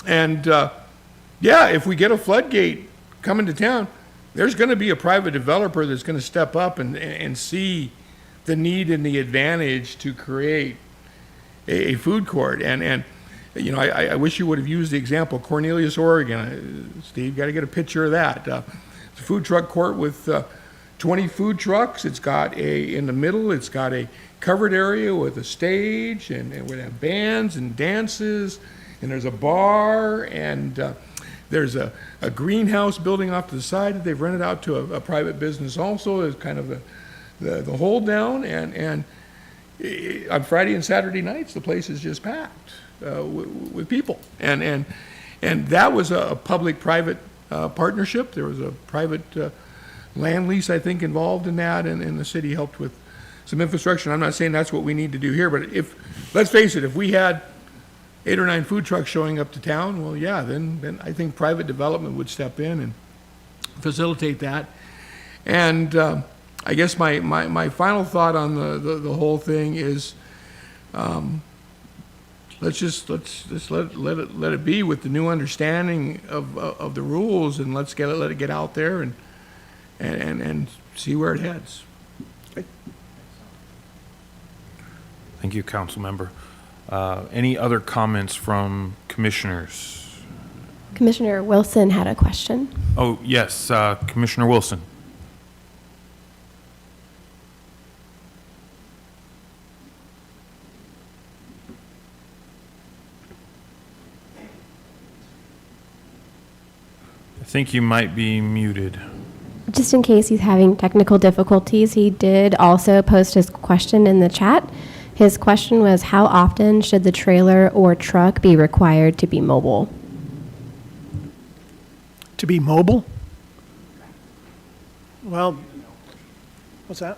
If we get a floodgate coming to town, there's going to be a private developer that's going to step up and see the need and the advantage to create a food court. And you know, I wish you would have used the example Cornelius, Oregon. Steve, got to get a picture of that. It's a food truck court with 20 food trucks. It's got in the middle, it's got a covered area with a stage, and we have bands and dances, and there's a bar, and there's a greenhouse building off to the side that they've rented out to a private business also as kind of the hold down. And on Friday and Saturday nights, the place is just packed with people. And that was a public-private partnership. There was a private land lease, I think, involved in that, and the city helped with some infrastructure. I'm not saying that's what we need to do here, but let's face it, if we had 8 or 9 food trucks showing up to town, well, yeah, then I think private development would step in and facilitate that. And I guess my final thought on the whole thing is, let's let it be with the new understanding of the rules, and let it get out there and see where it heads. Thank you, council member. Any other comments from commissioners? Commissioner Wilson had a question. Oh, yes, Commissioner Wilson. I think you might be muted. Just in case he's having technical difficulties, he did also post his question in the chat. His question was, how often should the trailer or truck be required to be mobile? To be mobile? Well, what's that?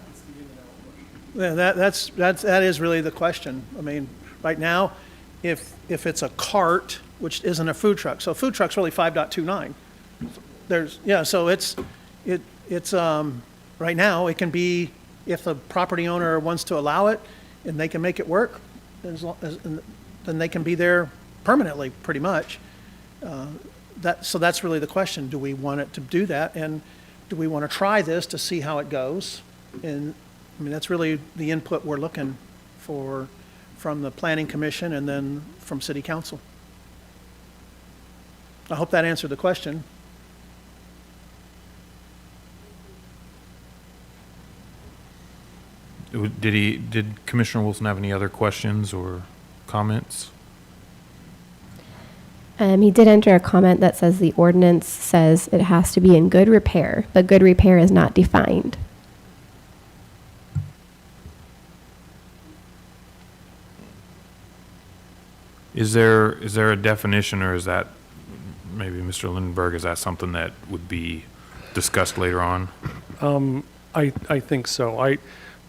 Yeah, that is really the question. I mean, right now, if it's a cart, which isn't a food truck, so food truck's really 5.29. So it's right now, it can be, if the property owner wants to allow it and they can make it work, then they can be there permanently, pretty much. So that's really the question. Do we want it to do that? And do we want to try this to see how it goes? And I mean, that's really the input we're looking for from the Planning Commission and then from City Council. I hope that answered the question. Did Commissioner Wilson have any other questions or comments? He did enter a comment that says the ordinance says it has to be in good repair, but good repair is not defined. Is there a definition, or is that, maybe Mr. Lindenberg, is that something that would be discussed later on? I think so.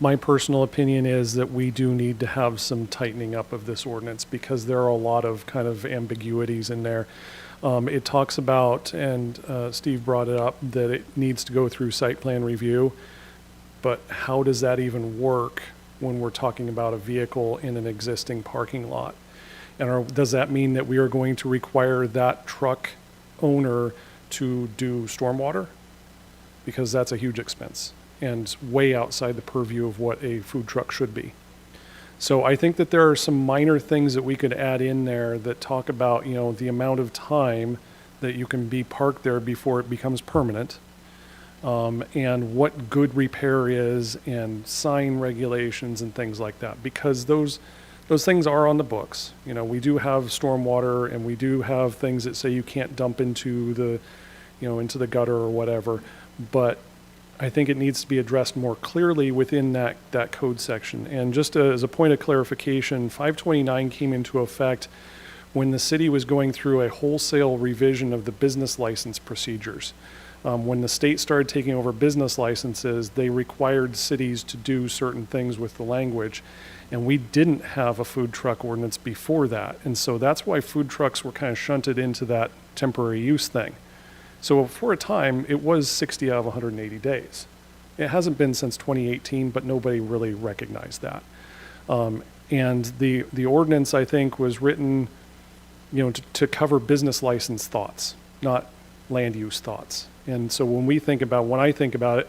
My personal opinion is that we do need to have some tightening up of this ordinance, because there are a lot of kind of ambiguities in there. It talks about, and Steve brought it up, that it needs to go through site plan review, but how does that even work when we're talking about a vehicle in an existing parking lot? And does that mean that we are going to require that truck owner to do stormwater? Because that's a huge expense and way outside the purview of what a food truck should be. So I think that there are some minor things that we could add in there that talk about, you know, the amount of time that you can be parked there before it becomes permanent, and what good repair is, and sign regulations and things like that, because those things are on the books. You know, we do have stormwater, and we do have things that say you can't dump into the, you know, into the gutter or whatever, but I think it needs to be addressed more clearly within that code section. And just as a point of clarification, 529 came into effect when the city was going through a wholesale revision of the business license procedures. When the state started taking over business licenses, they required cities to do certain things with the language. And we didn't have a food truck ordinance before that. And so that's why food trucks were kind of shunted into that temporary use thing. So for a time, it was 60 out of 180 days. It hasn't been since 2018, but nobody really recognized that. And the ordinance, I think, was written, you know, to cover business license thoughts, not land use thoughts. And so when I think about it,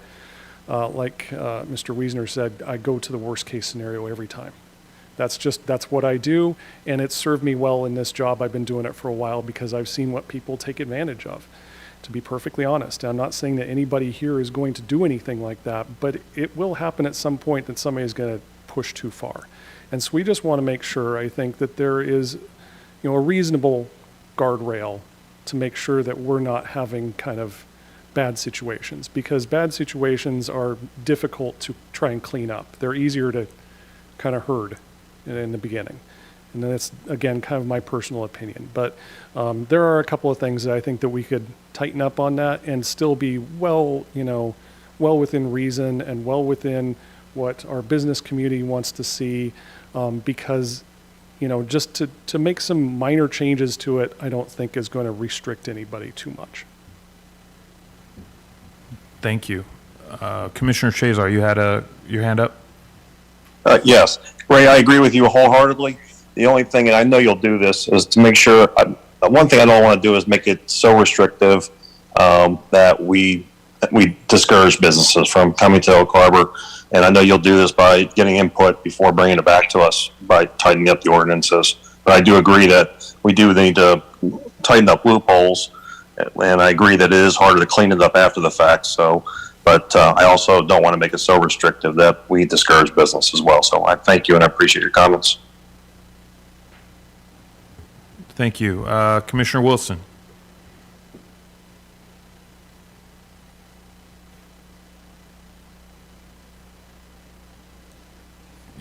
like Mr. Wiesner said, I go to the worst case scenario every time. That's what I do, and it's served me well in this job. I've been doing it for a while because I've seen what people take advantage of, to be perfectly honest. I'm not saying that anybody here is going to do anything like that, but it will happen at some point that somebody is going to push too far. And so we just want to make sure, I think, that there is, a reasonable guardrail to make sure that we're not having kind of bad situations, because bad situations are difficult to try and clean up. They're easier to kind of herd in the beginning. And that's, again, kind of my personal opinion. But there are a couple of things that I think that we could tighten up on that and still be well within reason and well within what our business community wants to see, because, just to make some minor changes to it, I don't think is going to restrict anybody too much. Thank you. Commissioner Chazar, you had your hand up? Yes. Ray, I agree with you wholeheartedly. The only thing, and I know you'll do this, is to make sure, one thing I don't want to do is make it so restrictive that we discourage businesses from coming to Oak Harbor. And I know you'll do this by getting input before bringing it back to us by tightening up the ordinances. But I do agree that we do need to tighten up loopholes. And I agree that it is harder to clean it up after the fact. So, but I also don't want to make it so restrictive that we discourage business as well. So I thank you and I appreciate your comments. Thank you. Commissioner Wilson?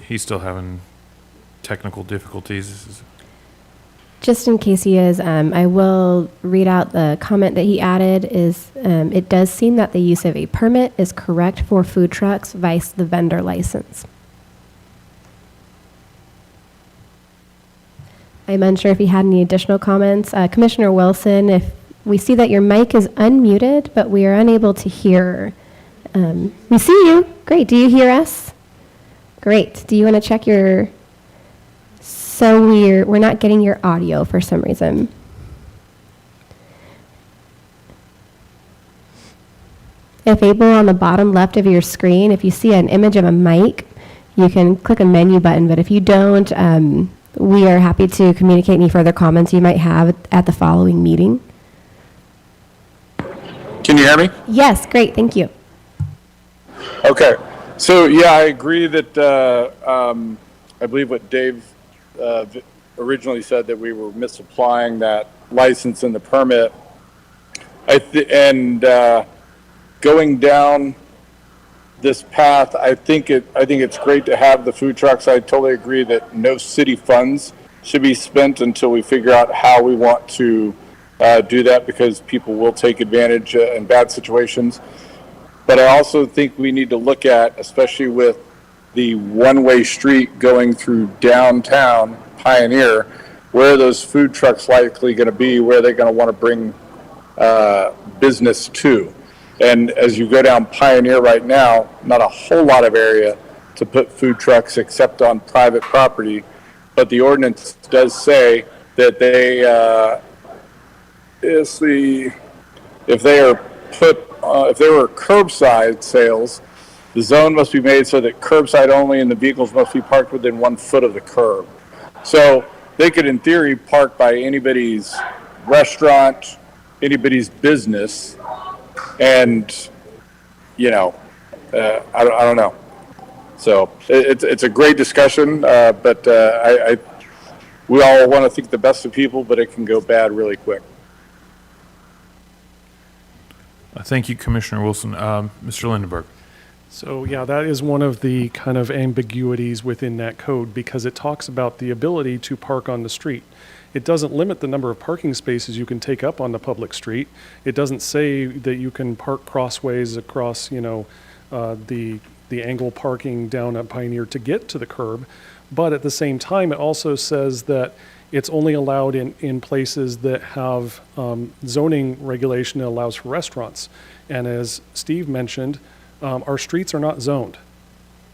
He's still having technical difficulties. Just in case he is, I will read out the comment that he added is, it does seem that the use of a permit is correct for food trucks vice the vendor license. I'm unsure if he had any additional comments. Commissioner Wilson, if we see that your mic is unmuted, but we are unable to hear. We see you. Great. Do you hear us? Great. Do you want to check your... So we're not getting your audio for some reason. If able, on the bottom left of your screen, if you see an image of a mic, you can click a menu button. But if you don't, we are happy to communicate any further comments you might have at the following meeting. Can you hear me? Yes, great. Thank you. Okay. So, yeah, I agree that I believe what Dave originally said, that we were misapplying that license and the permit. Going down this path, I think it's great to have the food trucks. I totally agree that no city funds should be spent until we figure out how we want to do that, because people will take advantage in bad situations. But I also think we need to look at, especially with the one-way street going through downtown Pioneer, where are those food trucks likely going to be, where they're going to want to bring business to. And as you go down Pioneer right now, not a whole lot of area to put food trucks except on private property, but the ordinance does say that if they were curbside sales, the zone must be made so that curbside only and the vehicles must be parked within 1 foot of the curb. So they could, in theory, park by anybody's restaurant, anybody's business, and, I don't know. So it's a great discussion, but we all want to think the best of people, but it can go bad really quick. Thank you, Commissioner Wilson. Mr. Lindenberg? So, yeah, that is one of the kind of ambiguities within that code, because it talks about the ability to park on the street. It doesn't limit the number of parking spaces you can take up on the public street. It doesn't say that you can park crossways across, the angle parking down at Pioneer to get to the curb. But at the same time, it also says that it's only allowed in places that have zoning regulation that allows for restaurants. And as Steve mentioned, our streets are not zoned.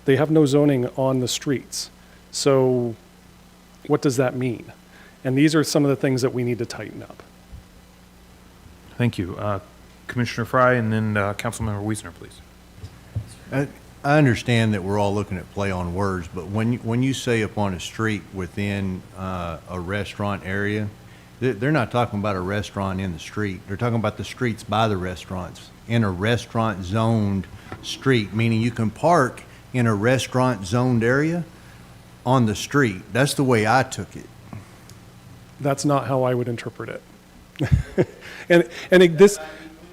They have no zoning on the streets. So what does that mean? And these are some of the things that we need to tighten up. Thank you. Commissioner Fry, and then Councilmember Wiesner, please. I understand that we're all looking at play on words, but when you say upon a street within a restaurant area, they're not talking about a restaurant in the street. They're talking about the streets by the restaurants, in a restaurant zoned street, meaning you can park in a restaurant zoned area on the street. That's the way I took it. That's not how I would interpret it.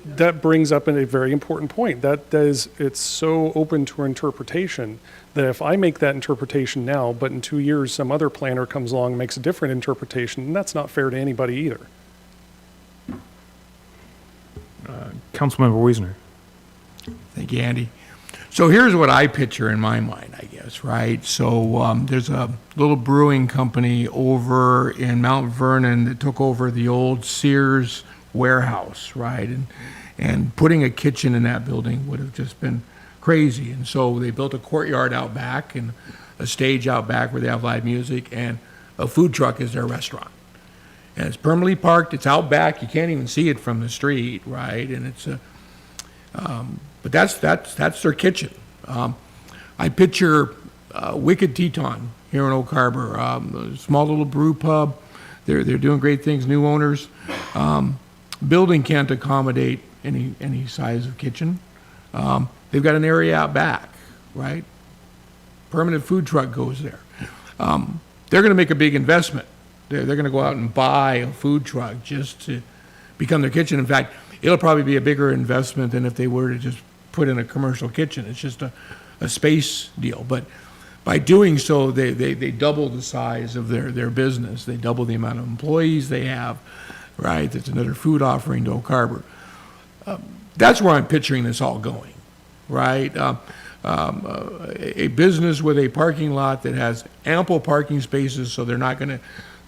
That brings up a very important point. It's so open to interpretation that if I make that interpretation now, but in 2 years some other planner comes along and makes a different interpretation, that's not fair to anybody either. Councilmember Wiesner. Thank you, Andy. So here's what I picture in my mind, I guess, right? So there's a little brewing company over in Mount Vernon that took over the old Sears warehouse, right? And putting a kitchen in that building would have just been crazy. And so they built a courtyard out back and a stage out back where they have live music, and a food truck is their restaurant. And it's permanently parked, it's out back, you can't even see it from the street, right? And it's a, but that's their kitchen. I picture Wicked Teton here in Oak Harbor, a small little brew pub. They're doing great things, new owners. Building can't accommodate any size of kitchen. They've got an area out back, right? Permanent food truck goes there. They're going to make a big investment. They're going to go out and buy a food truck just to become their kitchen. In fact, it'll probably be a bigger investment than if they were to just put in a commercial kitchen. It's just a space deal. But by doing so, they double the size of their business. They double the amount of employees they have, right? That's another food offering to Oak Harbor. That's where I'm picturing this all going, right? A business with a parking lot that has ample parking spaces, so they're not going to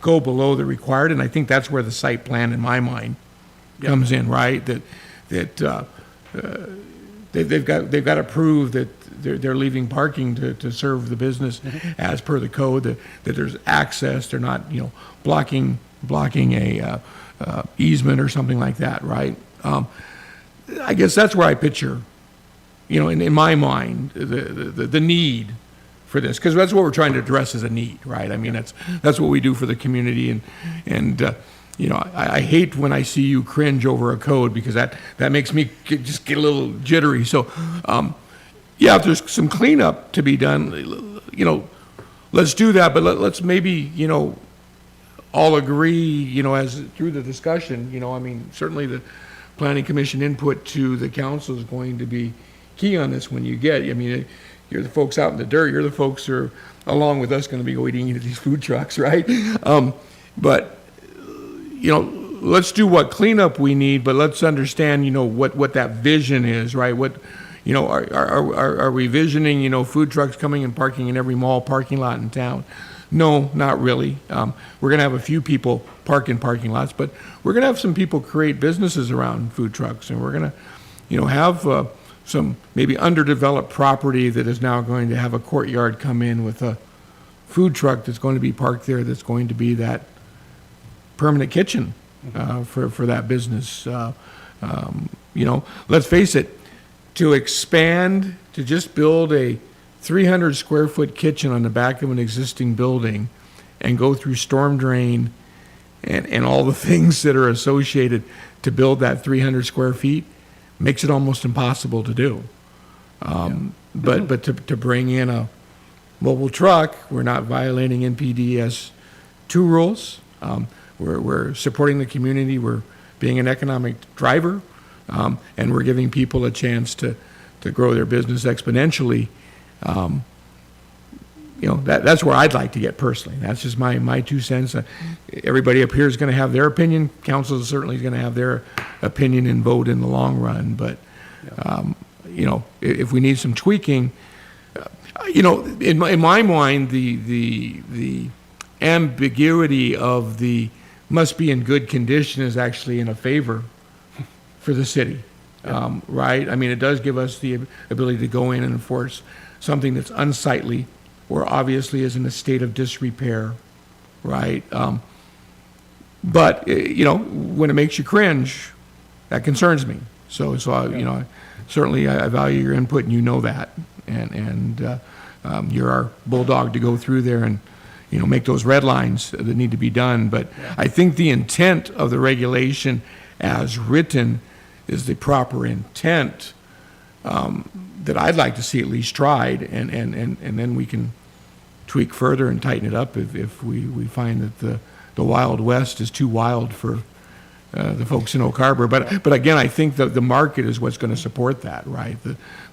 go below the required. And I think that's where the site plan, in my mind, comes in, right? They've got to prove that they're leaving parking to serve the business as per the code. That there's access. They're not blocking a easement or something like that, right? I guess that's where I picture, in my mind, the need for this, because that's what we're trying to address as a need, right? I mean, that's what we do for the community, and I hate when I see you cringe over a code, because that makes me just get a little jittery. So, if there's some cleanup to be done, let's do that, but let's maybe, all agree, as through the discussion, I mean, certainly the Planning Commission input to the council is going to be key on this when you get, you're the folks out in the dirt, you're the folks who are, along with us, going to be eating at these food trucks, right? But, let's do what cleanup we need, but let's understand, what that vision is, right? What, are we visioning, food trucks coming and parking in every mall parking lot in town? No, not really. We're going to have a few people park in parking lots, but we're going to have some people create businesses around food trucks, and we're going to, have some maybe underdeveloped property that is now going to have a courtyard come in with a food truck that's going to be parked there, that's going to be that permanent kitchen for that business. Let's face it, to expand, to just build a 300 square foot kitchen on the back of an existing building and go through storm drain and all the things that are associated to build that 300 square feet makes it almost impossible to do. But to bring in a mobile truck, we're not violating NPDES 2 rules. We're supporting the community. We're being an economic driver, and we're giving people a chance to grow their business exponentially. That's where I'd like to get personally. That's just my 2 cents. Everybody up here is going to have their opinion. Council is certainly going to have their opinion and vote in the long run. But, if we need some tweaking, in my mind, the ambiguity of the must be in good condition is actually in a favor for the city, right? I mean, it does give us the ability to go in and enforce something that's unsightly or obviously is in a state of disrepair, right? But, when it makes you cringe, that concerns me. You know, certainly I value your input, and you know that. And you're our bulldog to go through there and, you know, make those red lines that need to be done. But I think the intent of the regulation as written is the proper intent that I'd like to see at least tried, and then we can tweak further and tighten it up if we find that the Wild West is too wild for the folks in Oak Harbor. But again, I think the market is what's going to support that, right?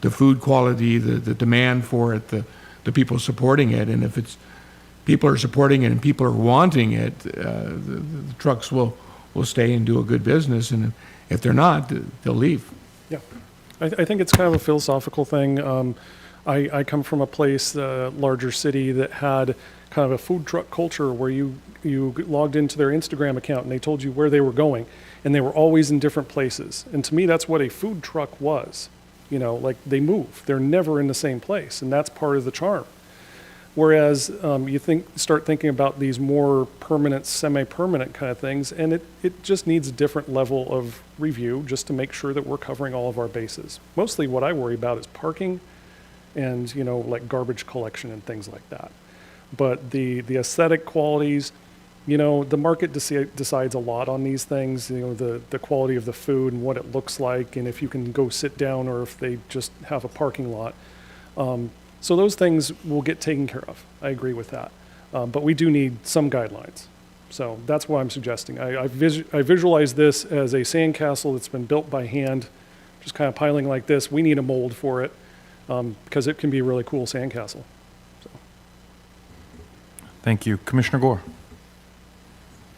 The food quality, the demand for it, the people supporting it, and if it's people are supporting it and people are wanting it, the trucks will stay and do a good business, and if they're not, they'll leave. Yeah, I think it's kind of a philosophical thing. I come from a place, a larger city, that had kind of a food truck culture where you logged into their Instagram account and they told you where they were going, and they were always in different places. And to me, that's what a food truck was. You know, like, they move. They're never in the same place, and that's part of the charm. Whereas start thinking about these more permanent, semi-permanent kind of things, and it just needs a different level of review just to make sure that we're covering all of our bases. Mostly what I worry about is parking and, you know, like garbage collection and things like that. But the aesthetic qualities, you know, the market decides a lot on these things, you know, the quality of the food and what it looks like, and if you can go sit down or if they just have a parking lot. So those things will get taken care of. I agree with that. But we do need some guidelines. So that's what I'm suggesting. I visualize this as a sandcastle that's been built by hand, just kind of piling like this. We need a mold for it because it can be a really cool sandcastle. So. Thank you. Commissioner Gore.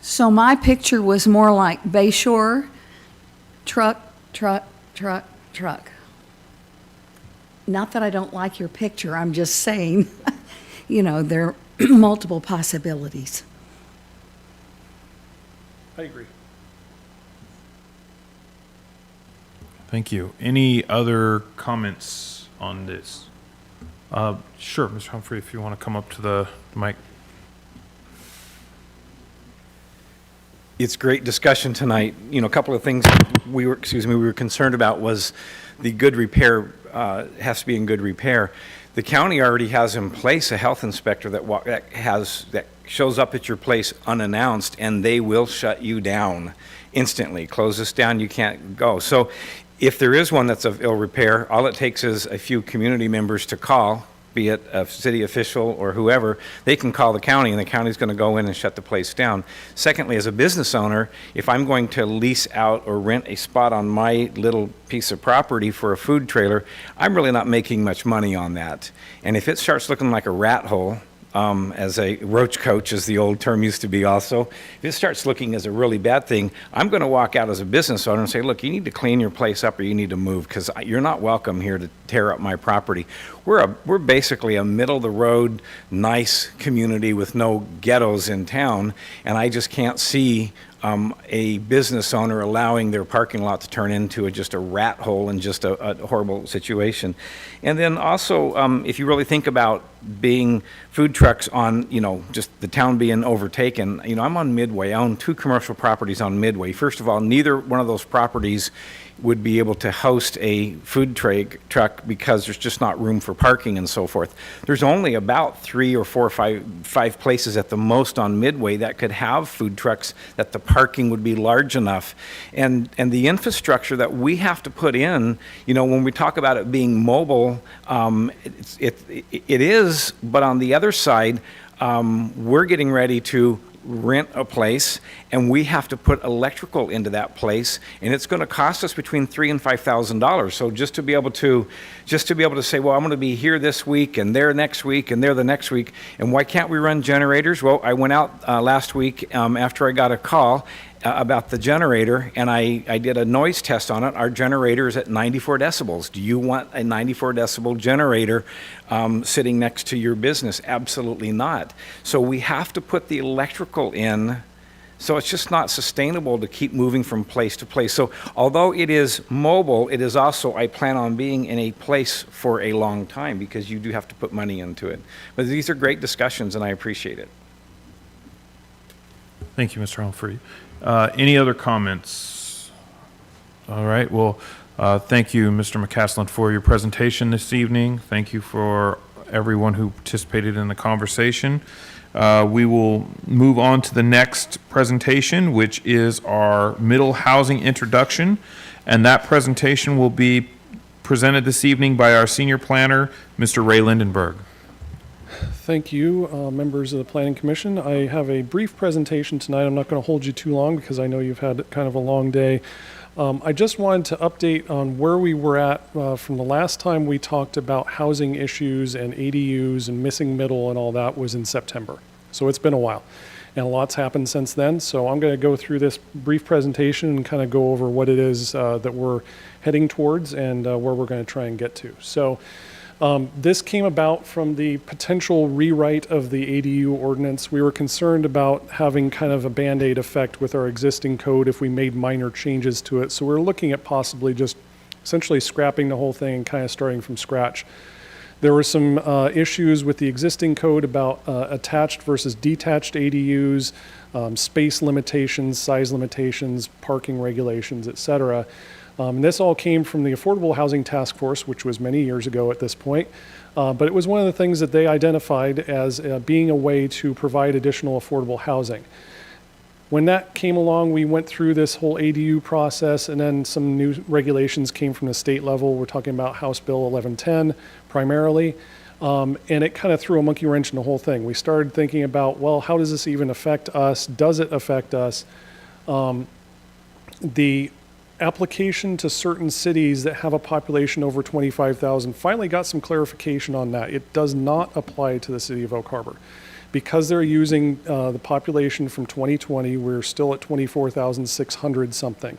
So my picture was more like Bayshore, truck, truck, truck, truck. Not that I don't like your picture, I'm just saying, you know, there are multiple possibilities. I agree. Thank you. Any other comments on this? Sure, Mr. Humphrey, if you want to come up to the mic. It's great discussion tonight. You know, a couple of things we were concerned about was the good repair has to be in good repair. The county already has in place a health inspector that shows up at your place unannounced, and they will shut you down instantly. Close this down, you can't go. So if there is one that's of ill repair, all it takes is a few community members to call, be it a city official or whoever. They can call the county, and the county's going to go in and shut the place down. Secondly, as a business owner, if I'm going to lease out or rent a spot on my little piece of property for a food trailer, I'm really not making much money on that. And if it starts looking like a rat hole, as a roach coach, as the old term used to be also, if it starts looking as a really bad thing, I'm going to walk out as a business owner and say, look, you need to clean your place up or you need to move, because you're not welcome here to tear up my property. We're basically a middle-of-the-road, nice community with no ghettos in town, and I just can't see a business owner allowing their parking lot to turn into just a rat hole and just a horrible situation. And then also, if you really think about being food trucks on, you know, just the town being overtaken, you know, I'm on Midway. I own 2 commercial properties on Midway. First of all, neither one of those properties would be able to host a food truck because there's just not room for parking and so forth. There's only about 3 or 4 or 5 places at the most on Midway that could have food trucks, that the parking would be large enough. And the infrastructure that we have to put in, you know, when we talk about it being mobile, it is, but on the other side, we're getting ready to rent a place, and we have to put electrical into that place, and it's going to cost us between $3,000 and $5,000. So just to be able to say, well, I'm going to be here this week and there next week and there the next week, and why can't we run generators? Well, I went out last week after I got a call about the generator, and I did a noise test on it. Our generator is at 94 decibels. Do you want a 94 decibel generator sitting next to your business? Absolutely not. So we have to put the electrical in, so it's just not sustainable to keep moving from place to place. So although it is mobile, it is also, I plan on being in a place for a long time, because you do have to put money into it. But these are great discussions, and I appreciate it. Thank you, Mr. Humphrey. Any other comments? All right, well, Thank you, Mr. McCaslin, for your presentation this evening. Thank you for everyone who participated in the conversation. We will move on to the next presentation, which is our middle housing introduction. And that presentation will be presented this evening by our senior planner, Mr. Ray Lindenberg. Thank you, members of the Planning Commission. I have a brief presentation tonight. I'm not going to hold you too long because I know you've had kind of a long day. I just wanted to update on where we were at from the last time we talked about housing issues and ADUs and missing middle and all that was in September. So it's been a while and a lot's happened since then. So I'm going to go through this brief presentation and kind of go over what it is that we're heading towards and where we're going to try and get to. So this came about from the potential rewrite of the ADU ordinance. We were concerned about having kind of a Band-Aid effect with our existing code if we made minor changes to it. So we're looking at possibly just essentially scrapping the whole thing and kind of starting from scratch. There were some issues with the existing code about attached versus detached ADUs, space limitations, size limitations, parking regulations, et cetera. This all came from the Affordable Housing Task Force, which was many years ago at this point. But it was one of the things that they identified as being a way to provide additional affordable housing. When that came along, we went through this whole ADU process, and then some new regulations came from the state level. We're talking about House Bill 1110 primarily. And it kind of threw a monkey wrench in the whole thing. We started thinking about, well, how does this even affect us? Does it affect us? The application to certain cities that have a population over 25,000 finally got some clarification on that. It does not apply to the city of Oak Harbor. Because they're using the population from 2020, we're still at 24,600 something.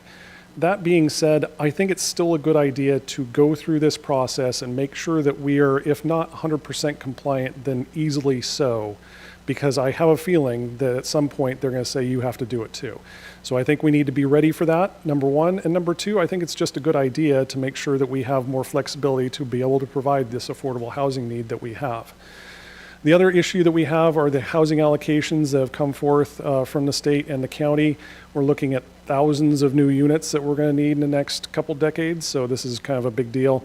That being said, I think it's still a good idea to go through this process and make sure that we are, if not 100% compliant, then easily so, because I have a feeling that at some point they're going to say you have to do it too. So I think we need to be ready for that, number one. And number two, I think it's just a good idea to make sure that we have more flexibility to be able to provide this affordable housing need that we have. The other issue that we have are the housing allocations that have come forth from the state and the county. We're looking at thousands of new units that we're going to need in the next couple decades, so this is kind of a big deal.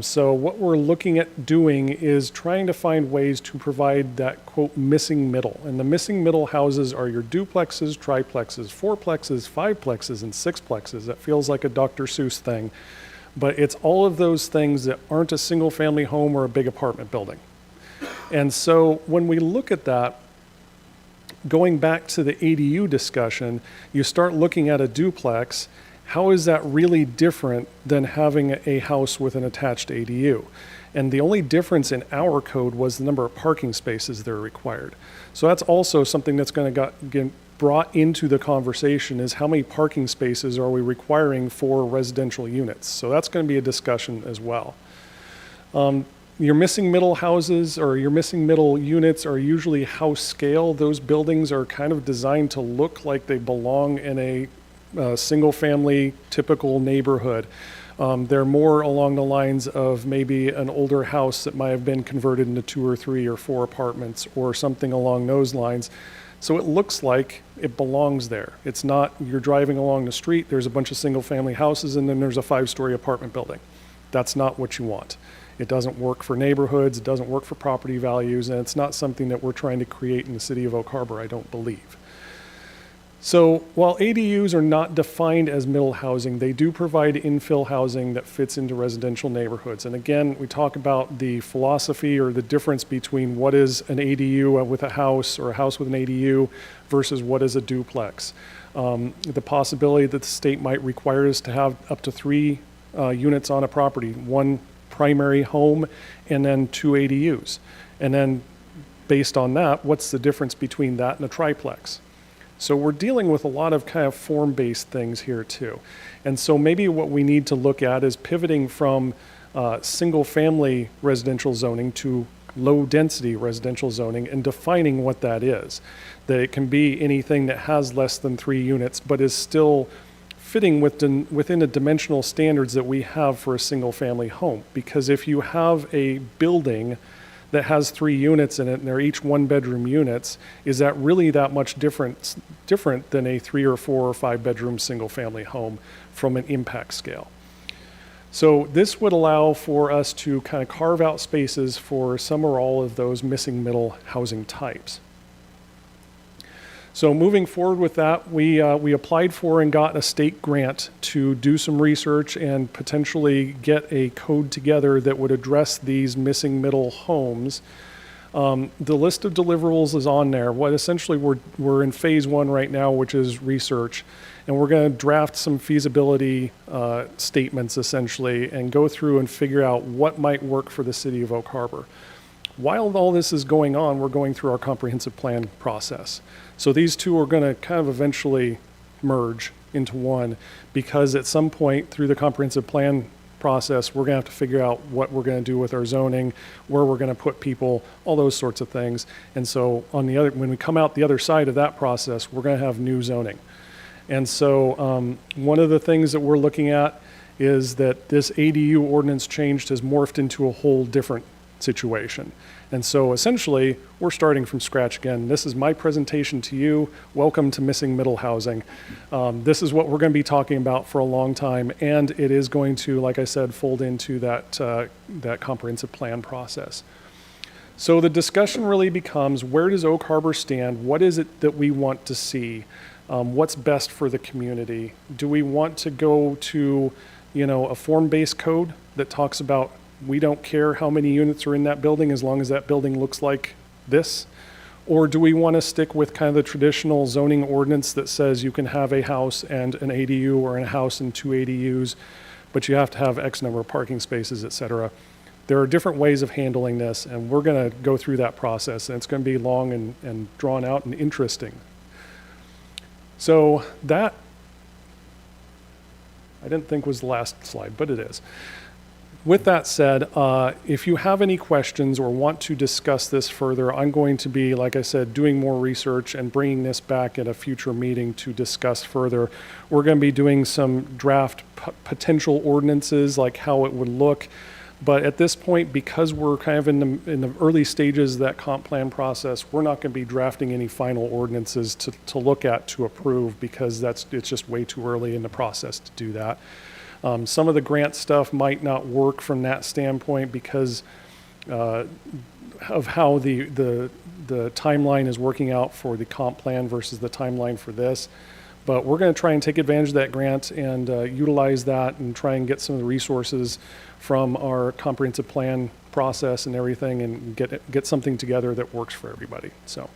So what we're looking at doing is trying to find ways to provide that, quote, missing middle. And the missing middle houses are your duplexes, triplexes, fourplexes, fiveplexes, and sixplexes. That feels like a Dr. Seuss thing, but it's all of those things that aren't a single-family home or a big apartment building. And so when we look at that, going back to the ADU discussion, you start looking at a duplex. How is that really different than having a house with an attached ADU? And the only difference in our code was the number of parking spaces that are required. So that's also something that's going to get brought into the conversation, is how many parking spaces are we requiring for residential units? So that's going to be a discussion as well. Your missing middle houses or your missing middle units are usually house scale. Those buildings are kind of designed to look like they belong in a single family typical neighborhood. They're more along the lines of maybe an older house that might have been converted into 2 or 3 or 4 apartments or something along those lines. So it looks like it belongs there. It's not you're driving along the street, there's a bunch of single family houses, and then there's a 5-story apartment building. That's not what you want. It doesn't work for neighborhoods, it doesn't work for property values, and it's not something that we're trying to create in the city of Oak Harbor, I don't believe. So while ADUs are not defined as middle housing, they do provide infill housing that fits into residential neighborhoods. And again, we talk about the philosophy or the difference between what is an ADU with a house or a house with an ADU versus what is a duplex. The possibility that the state might require us to have up to 3 units on a property, 1 primary home and then 2 ADUs. And then based on that, what's the difference between that and a triplex? So we're dealing with a lot of kind of form-based things here too. And so maybe what we need to look at is pivoting from single-family residential zoning to low-density residential zoning and defining what that is. That it can be anything that has less than 3 units but is still fitting within the dimensional standards that we have for a single-family home. Because if you have a building that has 3 units in it and they're each 1-bedroom units, is that really that much different than a 3 or 4 or 5 bedroom single-family home from an impact scale? So this would allow for us to kind of carve out spaces for some or all of those missing middle housing types. So moving forward with that, we applied for and got a state grant to do some research and potentially get a code together that would address these missing middle homes. The list of deliverables is on there. What essentially we're in phase 1 right now, which is research, and we're going to draft some feasibility statements essentially and go through and figure out what might work for the city of Oak Harbor. While all this is going on, we're going through our comprehensive plan process. So these two are going to kind of eventually merge into one, because at some point through the comprehensive plan process, we're going to have to figure out what we're going to do with our zoning, where we're going to put people, all those sorts of things. And so when we come out the other side of that process, we're going to have new zoning. And so one of the things that we're looking at is that this ADU ordinance change has morphed into a whole different situation. And so essentially, we're starting from scratch again. This is my presentation to you. Welcome to Missing Middle Housing. This is what we're going to be talking about for a long time, and it is going to, like I said, fold into that comprehensive plan process. So the discussion really becomes, where does Oak Harbor stand? What is it that we want to see? What's best for the community? Do we want to go to, a form-based code that talks about we don't care how many units are in that building as long as that building looks like this? Or do we want to stick with kind of the traditional zoning ordinance that says you can have a house and an ADU, or a house and 2 ADUs, but you have to have X number of parking spaces, et cetera? There are different ways of handling this, and we're going to go through that process, and it's going to be long and drawn out and interesting. So that, I didn't think was the last slide, but it is. With that said, if you have any questions or want to discuss this further, I'm going to be, like I said, doing more research and bringing this back at a future meeting to discuss further. We're going to be doing some draft potential ordinances, like how it would look. But at this point, because we're kind of in the early stages of that comp plan process, we're not going to be drafting any final ordinances to look at to approve, because it's just way too early in the process to do that. Some of the grant stuff might not work from that standpoint because of how the timeline is working out for the comp plan versus the timeline for this. But we're going to try and take advantage of that grant and utilize that and try and get some of the resources from our comprehensive plan process and everything, and get something together that works for everybody. So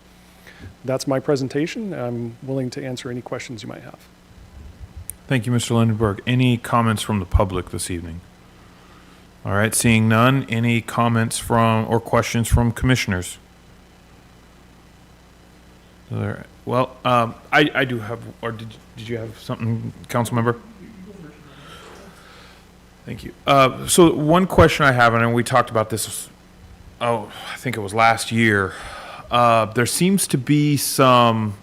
that's my presentation. I'm willing to answer any questions you might have. Thank you, Mr. Lindenberg. Any comments from the public this evening? All right, seeing none, any comments from or questions from commissioners? Well, I do have, or did you have something, council member? Thank you. So one question I have, and we talked about this, I think it was last year. There seems to be some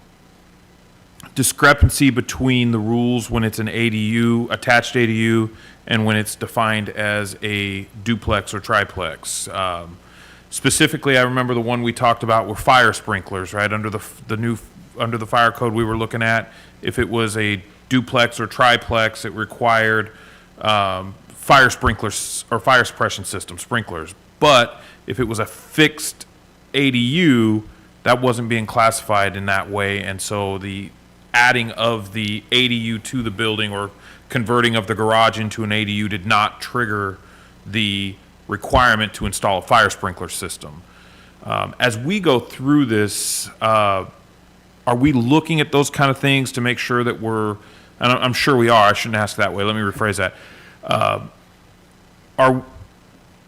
discrepancy between the rules when it's an ADU, attached ADU, and when it's defined as a duplex or triplex. Specifically, I remember the one we talked about were fire sprinklers, right? Under the fire code we were looking at, if it was a duplex or triplex, it required fire sprinklers or fire suppression system sprinklers. But if it was a fixed ADU, that wasn't being classified in that way, and so the adding of the ADU to the building or converting of the garage into an ADU did not trigger the requirement to install a fire sprinkler system. As we go through this, are we looking at those kind of things to make sure that we're, and I'm sure we are, I shouldn't ask that way, let me rephrase that.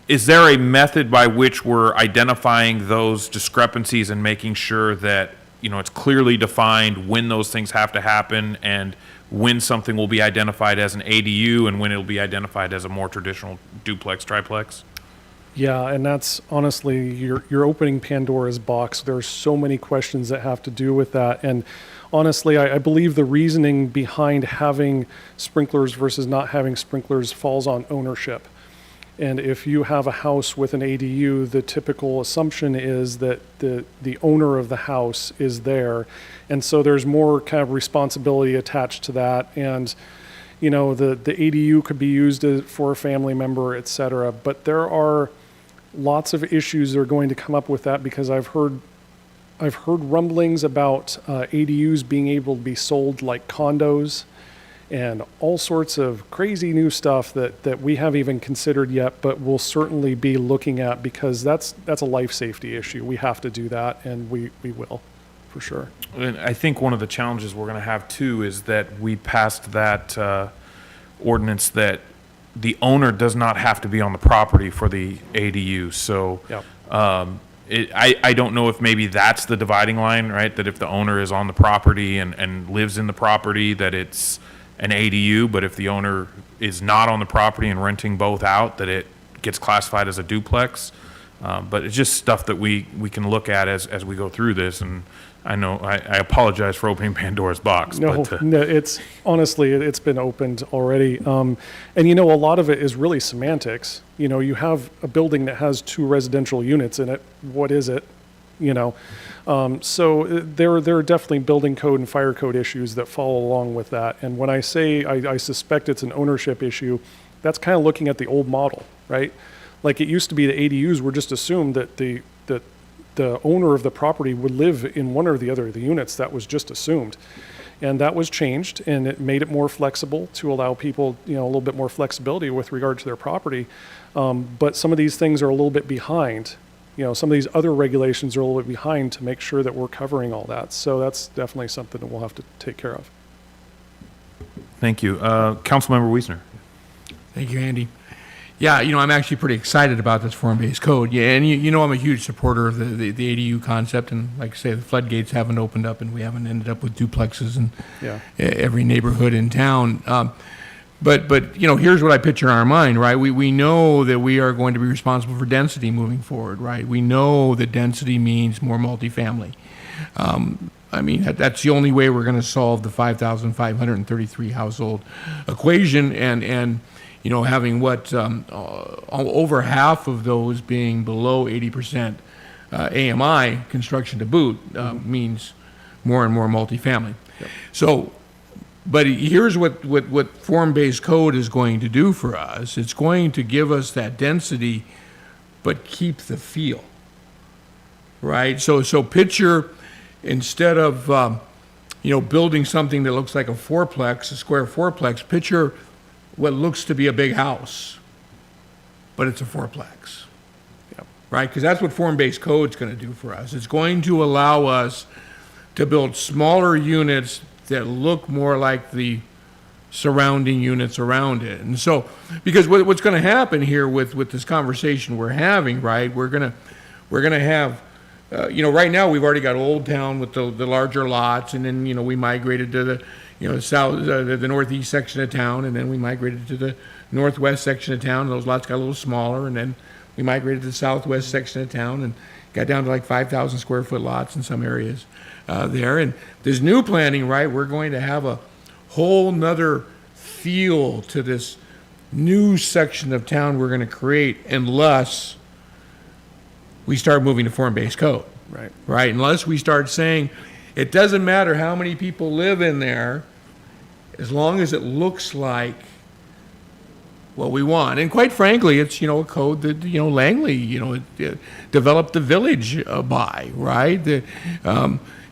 Is there a method by which we're identifying those discrepancies and making sure that it's clearly defined when those things have to happen, and when something will be identified as an ADU and when it'll be identified as a more traditional duplex, triplex? Yeah, and that's honestly, you're opening Pandora's box. There's so many questions that have to do with that. And honestly, I believe the reasoning behind having sprinklers versus not having sprinklers falls on ownership. And if you have a house with an ADU, the typical assumption is that the owner of the house is there. And so there's more kind of responsibility attached to that. And, you know, the ADU could be used for a family member, et cetera. But there are lots of issues that are going to come up with that, because I've heard rumblings about ADUs being able to be sold like condos, and all sorts of crazy new stuff that we haven't even considered yet, but we'll certainly be looking at, because that's a life safety issue. We have to do that, and we will, for sure. And I think one of the challenges we're going to have too is that we passed that ordinance that the owner does not have to be on the property for the ADU. So Yep. I don't know if maybe that's the dividing line, right? That if the owner is on the property and lives in the property, that it's an ADU, but if the owner is not on the property and renting both out, that it gets classified as a duplex. But it's just stuff that we can look at as we go through this. And I know I apologize for opening Pandora's box. No, but, no, it's honestly, it's been opened already. And you know, a lot of it is really semantics. You know, you have a building that has 2 residential units in it. What is it? You know, so there are definitely building code and fire code issues that follow along with that. And when I say I suspect it's an ownership issue, that's kind of looking at the old model, right? Like it used to be the ADUs were just assumed that the owner of the property would live in one or the other of the units. That was just assumed. And that was changed, and it made it more flexible to allow people, you know, a little bit more flexibility with regard to their property. But some of these things are a little bit behind. You know, some of these other regulations are a little bit behind to make sure that we're covering all that. So that's definitely something that we'll have to take care of. Thank you. Councilmember Wiesner. Thank you, Andy. Yeah, you know, I'm actually pretty excited about this form-based code. Yeah, and you know I'm a huge supporter of the ADU concept, and like I say, the floodgates haven't opened up, and we haven't ended up with duplexes in every neighborhood in town. But you know, here's what I picture in our mind, right? We know that we are going to be responsible for density moving forward, right? We know that density means more multifamily. I mean, that's the only way we're going to solve the 5,533 household equation, and you know, having what over half of those being below 80% AMI construction to boot means more and more multifamily. Yep. So, but here's what form-based code is going to do for us. It's going to give us that density, but keep the feel, right? So picture, instead of you know, building something that looks like a fourplex, a square fourplex, picture what looks to be a big house, but it's a fourplex. Yep. Right? Because that's what form-based code's going to do for us. It's going to allow us to build smaller units that look more like the surrounding units around it. And so, because what's going to happen here with this conversation we're having, right? We're going to have, you know, right now we've already got Old Town with the larger lots, and then, you know, we migrated to the, you know, the northeast section of town, and then we migrated to the northwest section of town, and those lots got a little smaller, and then we migrated to the southwest section of town and got down to like 5,000 square foot lots in some areas there. And this new planning, right, we're going to have a whole nother feel to this new section of town we're going to create, unless we start moving to form-based code. Right? Unless we start saying, it doesn't matter how many people live in there, as long as it looks like what we want. And quite frankly, it's, you know, a code that, you know, Langley, you know, developed the village by, right? It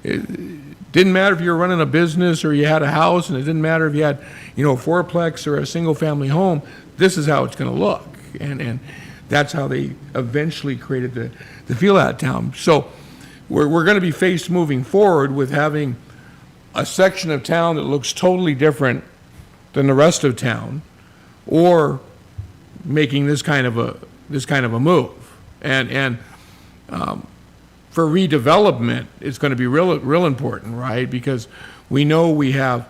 didn't matter if you were running a business or you had a house, and it didn't matter if you had, you know, a fourplex or a single-family home. This is how it's going to look. And that's how they eventually created the feel out of town. So we're going to be faced moving forward with having a section of town that looks totally different than the rest of town, or making this kind of a move. And for redevelopment, it's going to be real important, right? Because we know we have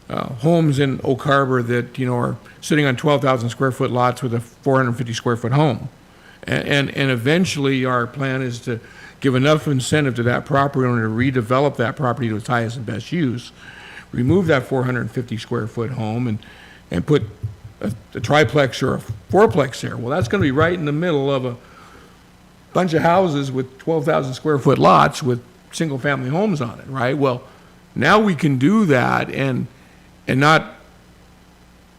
homes in Oak Harbor that, you know, are sitting on 12,000 square foot lots with a 450 square foot home. And eventually our plan is to give enough incentive to that property owner to redevelop that property to its highest and best use, remove that 450 square foot home and put a triplex or a fourplex there. Well, that's going to be right in the middle of a bunch of houses with 12,000 square foot lots with single family homes on it, right? Well, now we can do that and not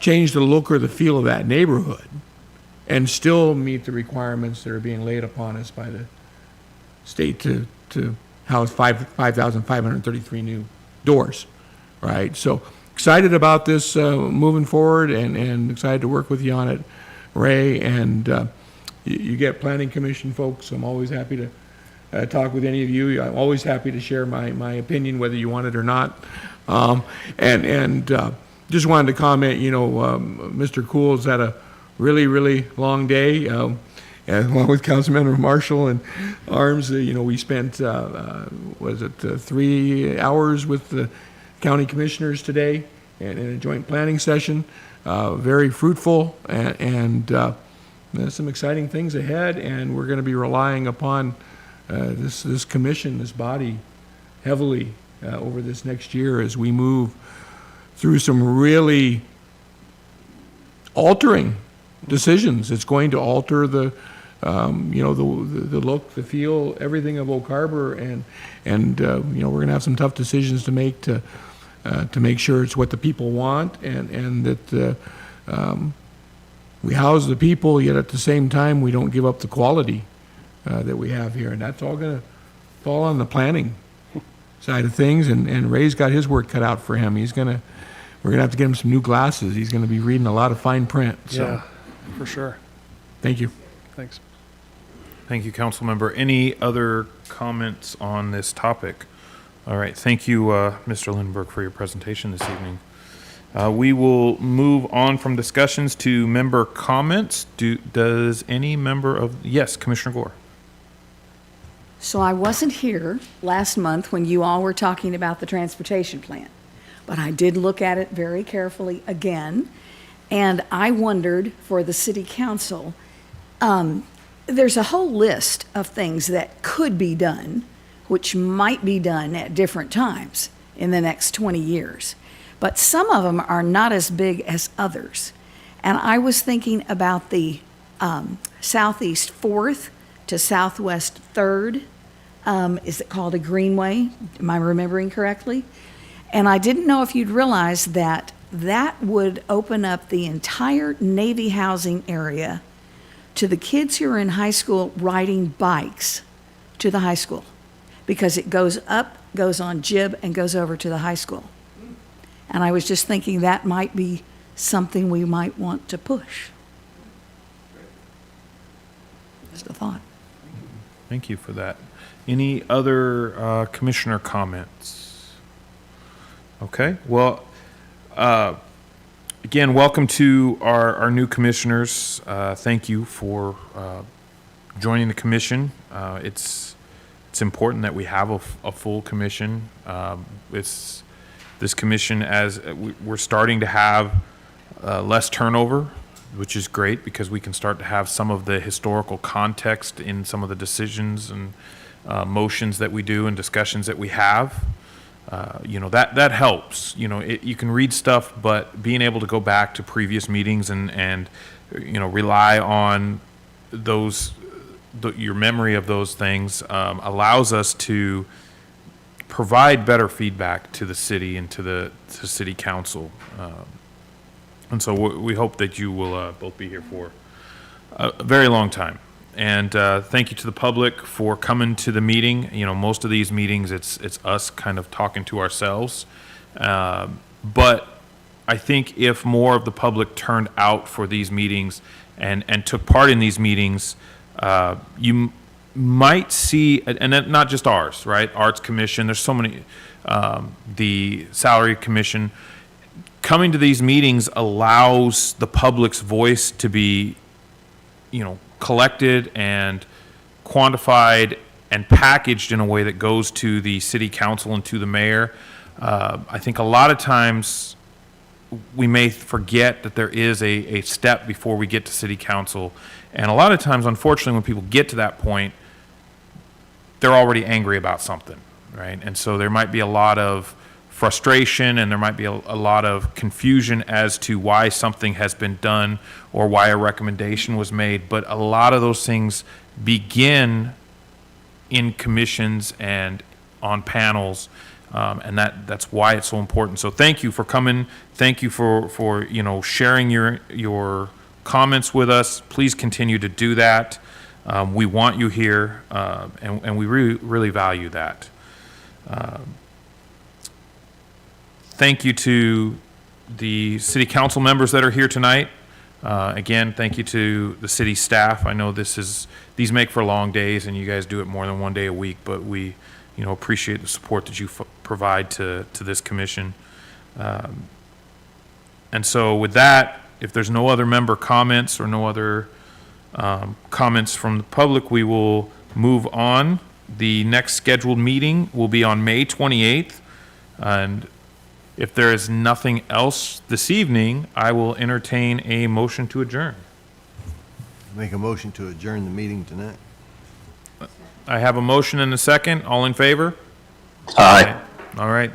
change the look or the feel of that neighborhood and still meet the requirements that are being laid upon us by the state to house 5,533 new doors, right? So excited about this moving forward and excited to work with you on it, Ray. And you get planning commission folks. I'm always happy to talk with any of you. I'm always happy to share my opinion, whether you want it or not. Just wanted to comment, Mr. Cool's had a really, really long day, and along with Councilmember Marshall and Arms, we spent, 3 hours with the county commissioners today in a joint planning session. Very fruitful, and there's some exciting things ahead, and we're going to be relying upon this commission, this body, heavily over this next year as we move through some really altering decisions. It's going to alter the look, the feel, everything of Oak Harbor, and we're going to have some tough decisions to make to make sure it's what the people want, and that we house the people, yet at the same time we don't give up the quality that we have here, and that's all going to fall on the planning side of things. And Ray's got his work cut out for him. We're gonna have to get him some new glasses. He's gonna be reading a lot of fine print. So, Yeah, for sure. thank you. Thanks. Thank you, council member. Any other comments on this topic? All right, thank you, Mr. Lindberg, for your presentation this evening. We will move on from discussions to member comments. Does any member of, yes, Commissioner Gore? So I wasn't here last month when you all were talking about the transportation plan, but I did look at it very carefully again, and I wondered for the city council, there's a whole list of things that could be done, which might be done at different times in the next 20 years. But some of them are not as big as others. And I was thinking about the Southeast 4th to Southwest 3rd. Is it called a greenway? Am I remembering correctly? And I didn't know if you'd realize that that would open up the entire Navy housing area to the kids who are in high school riding bikes to the high school, because it goes up, goes on Jib, and goes over to the high school. And I was just thinking that might be something we might want to push. Just a thought. Thank you for that. Any other commissioner comments? Okay, well, again, welcome to our new commissioners. Thank you for joining the commission. It's important that we have a full commission. This commission, as we're starting to have less turnover, which is great because we can start to have some of the historical context in some of the decisions and motions that we do and discussions that we have. That helps. You can read stuff, but being able to go back to previous meetings and rely on your memory of those things allows us to provide better feedback to the city and to city council. And so we hope that you will both be here for a very long time. And thank you to the public for coming to the meeting. Most of these meetings, it's us kind of talking to ourselves. But I think if more of the public turned out for these meetings and took part in these meetings, you might see, and not just ours, right? Arts Commission, there's so many, the Salary Commission. Coming to these meetings allows the public's voice to be, collected and quantified and packaged in a way that goes to the city council and to the mayor. I think a lot of times we may forget that there is a step before we get to city council. And a lot of times, unfortunately, when people get to that point, they're already angry about something, right? And so there might be a lot of frustration and there might be a lot of confusion as to why something has been done or why a recommendation was made. But a lot of those things begin in commissions and on panels And that's why it's so important. So thank you for coming. Thank you for sharing your comments with us. Please continue to do that. We want you here, and we really value that. Thank you to the city council members that are here tonight. Again, thank you to the city staff. I know these make for long days, and you guys do it more than one day a week, but we appreciate the support that you provide to this commission. And so with that, if there's no other member comments or no other comments from the public, we will move on. The next scheduled meeting will be on May 28th. And if there is nothing else this evening, I will entertain a motion to adjourn. Make a motion to adjourn the meeting tonight. I have a motion and a second. All in favor? Aye. All right.